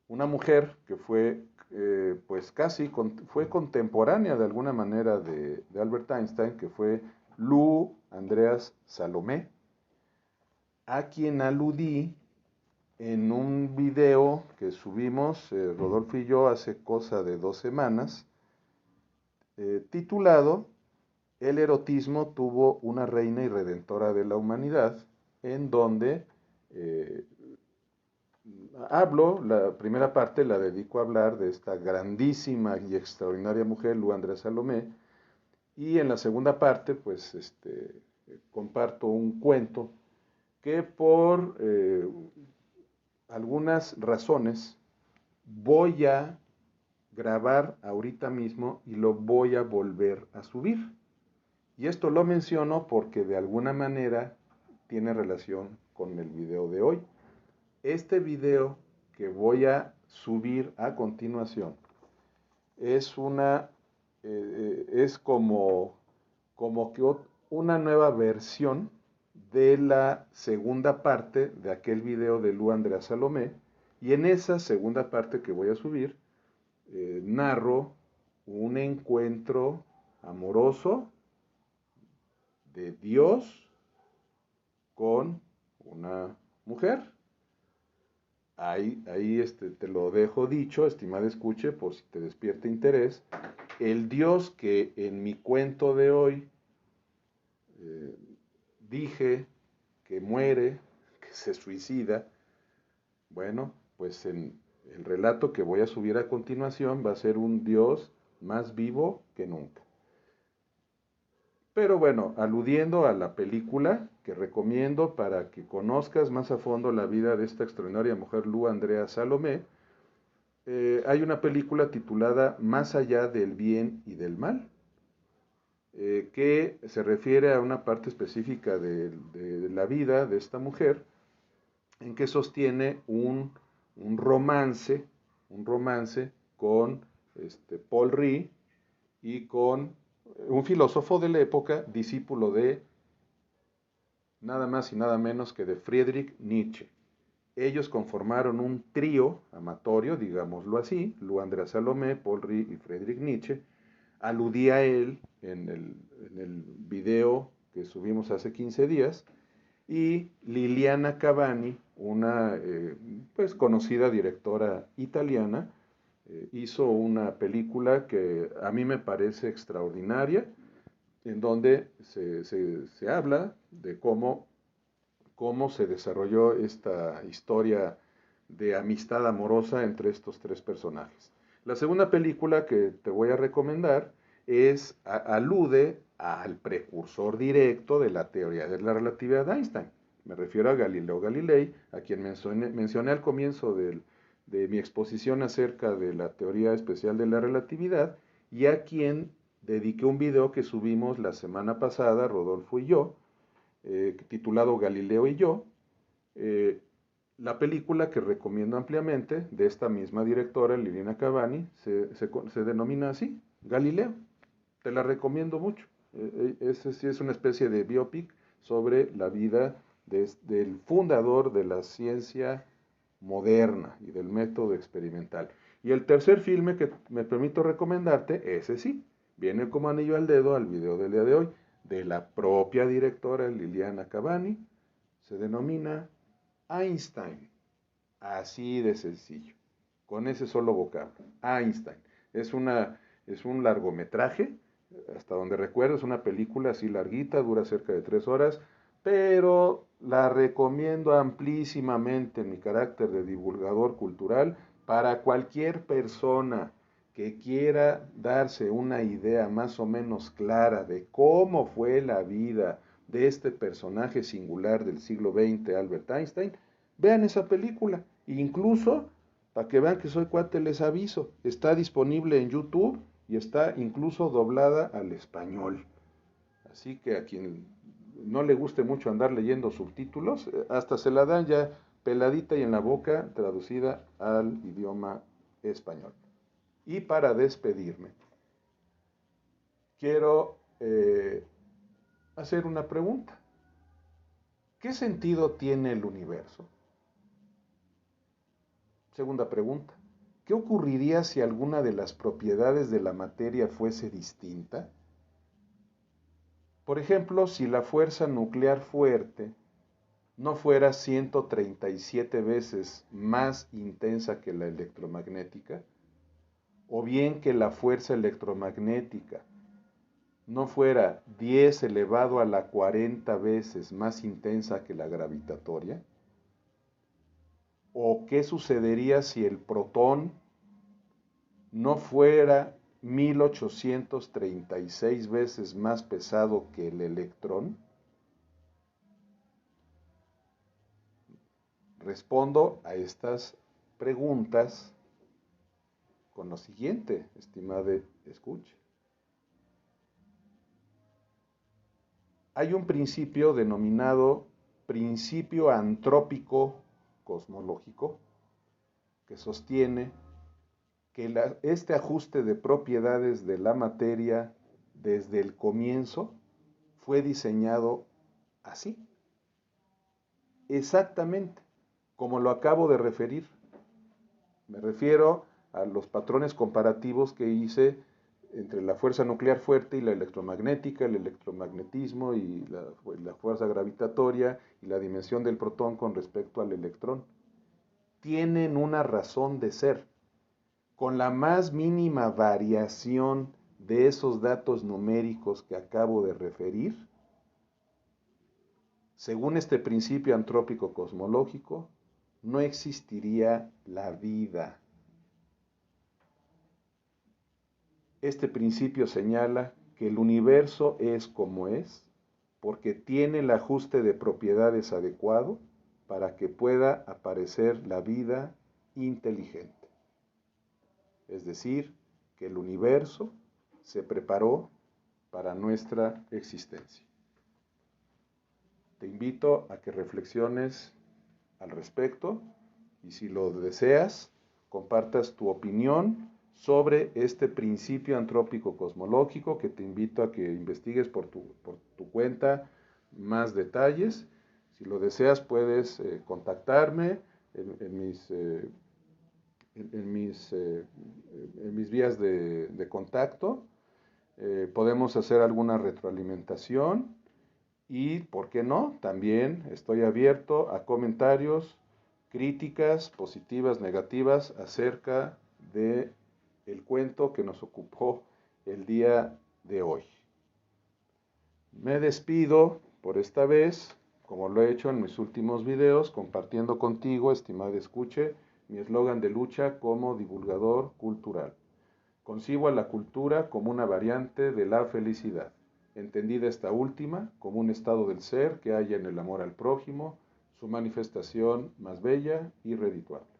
una mujer que fue pues casi fue contemporánea de alguna manera de Albert Einstein, que fue Lou Andreas Salomé, a quien aludí en un video que subimos Rodolfo y yo hace cosa de 2 semanas, titulado El erotismo tuvo una reina y redentora de la humanidad, en donde hablo, la primera parte la dedico a hablar de esta grandísima y extraordinaria mujer, Lou Andrea Salomé, y en la segunda parte, pues, comparto un cuento que por algunas razones voy a grabar ahorita mismo y lo voy a volver a subir. Y esto lo menciono porque de alguna manera tiene relación con el video de hoy. Este video que voy a subir a continuación es es como que una nueva versión de la segunda parte de aquel video de Lou Andrea Salomé, y en esa segunda parte que voy a subir narro un encuentro amoroso de Dios con una mujer. Ahí te lo dejo dicho, estimada escuche, por si te despierta interés. El Dios que en mi cuento de hoy dije que muere, que se suicida, bueno, pues en el relato que voy a subir a continuación va a ser un Dios más vivo que nunca. Pero bueno, aludiendo a la película que recomiendo para que conozcas más a fondo la vida de esta extraordinaria mujer Lou Andrea Salomé, hay una película titulada Más allá del bien y del mal, que se refiere a una parte específica de la vida de esta mujer, en que sostiene un romance con Paul Rie y con un filósofo de la época, discípulo de nada más y nada menos que de Friedrich Nietzsche. Ellos conformaron un trío amatorio, digámoslo así, Lou Andrea Salomé, Paul Ritt y Friedrich Nietzsche. Aludí a él en el video que subimos hace 15 días, y Liliana Cavani, una pues conocida directora italiana, hizo una película que a mí me parece extraordinaria, en donde se habla de cómo se desarrolló esta historia de amistad amorosa entre estos tres personajes. La segunda película que te voy a recomendar alude al precursor directo de la teoría de la relatividad de Einstein. Me refiero a Galileo Galilei, a quien mencioné al comienzo de mi exposición acerca de la teoría especial de la relatividad, y a quien dediqué un video que subimos la semana pasada, Rodolfo y yo, titulado Galileo y yo. La película que recomiendo ampliamente, de esta misma directora, Liliana Cavani, se denomina así, Galileo. Te la recomiendo mucho. Sí es una especie de biopic sobre la vida del fundador de la ciencia moderna y del método experimental. Y el tercer filme que me permito recomendarte, ese sí, viene como anillo al dedo al video del día de hoy, de la propia directora Liliana Cavani, se denomina Einstein. Así de sencillo, con ese solo vocablo, Einstein. Es un largometraje, hasta donde recuerdo, es una película así larguita, dura cerca de 3 horas, pero la recomiendo amplísimamente en mi carácter de divulgador cultural para cualquier persona que quiera darse una idea más o menos clara de cómo fue la vida de este personaje singular del siglo XX, Albert Einstein. Vean esa película. Incluso, para que vean que soy cuate, les aviso, está disponible en YouTube y está incluso doblada al español. Así que a quien no le guste mucho andar leyendo subtítulos, hasta se la dan ya peladita y en la boca, traducida al idioma español. Y para despedirme, quiero hacer una pregunta. ¿Qué sentido tiene el universo? Segunda pregunta, ¿qué ocurriría si alguna de las propiedades de la materia fuese distinta? Por ejemplo, si la fuerza nuclear fuerte no fuera 137 veces más intensa que la electromagnética, o bien que la fuerza electromagnética no fuera 10 elevado a la 40 veces más intensa que la gravitatoria, o qué sucedería si el protón no fuera 1836 veces más pesado que el electrón. Respondo a estas preguntas con lo siguiente, estimada escucha. Hay un principio denominado principio antrópico cosmológico que sostiene que este ajuste de propiedades de la materia desde el comienzo fue diseñado así, exactamente como lo acabo de referir. Me refiero a los patrones comparativos que hice entre la fuerza nuclear fuerte y la electromagnética, el electromagnetismo y la fuerza gravitatoria y la dimensión del protón con respecto al electrón. Tienen una razón de ser. Con la más mínima variación de esos datos numéricos que acabo de referir, según este principio antrópico cosmológico, no existiría la vida. Este principio señala que el universo es como es porque tiene el ajuste de propiedades adecuado para que pueda aparecer la vida inteligente. Es decir, que el universo se preparó para nuestra existencia. Te invito a que reflexiones al respecto y si lo deseas, compartas tu opinión sobre este principio antrópico cosmológico, que te invito a que investigues por tu cuenta más detalles, Si lo deseas, puedes contactarme en mis vías de contacto. Podemos hacer alguna retroalimentación y, ¿por qué no? También estoy abierto a comentarios, críticas positivas, negativas acerca de el cuento que nos ocupó el día de hoy. Me despido por esta vez, como lo he hecho en mis últimos videos, compartiendo contigo, estimado escuche, mi eslogan de lucha como divulgador cultural. Concibo a la cultura como una variante de la felicidad, entendida esta última como un estado del ser que halla en el amor al prójimo, su manifestación más bella y redituable.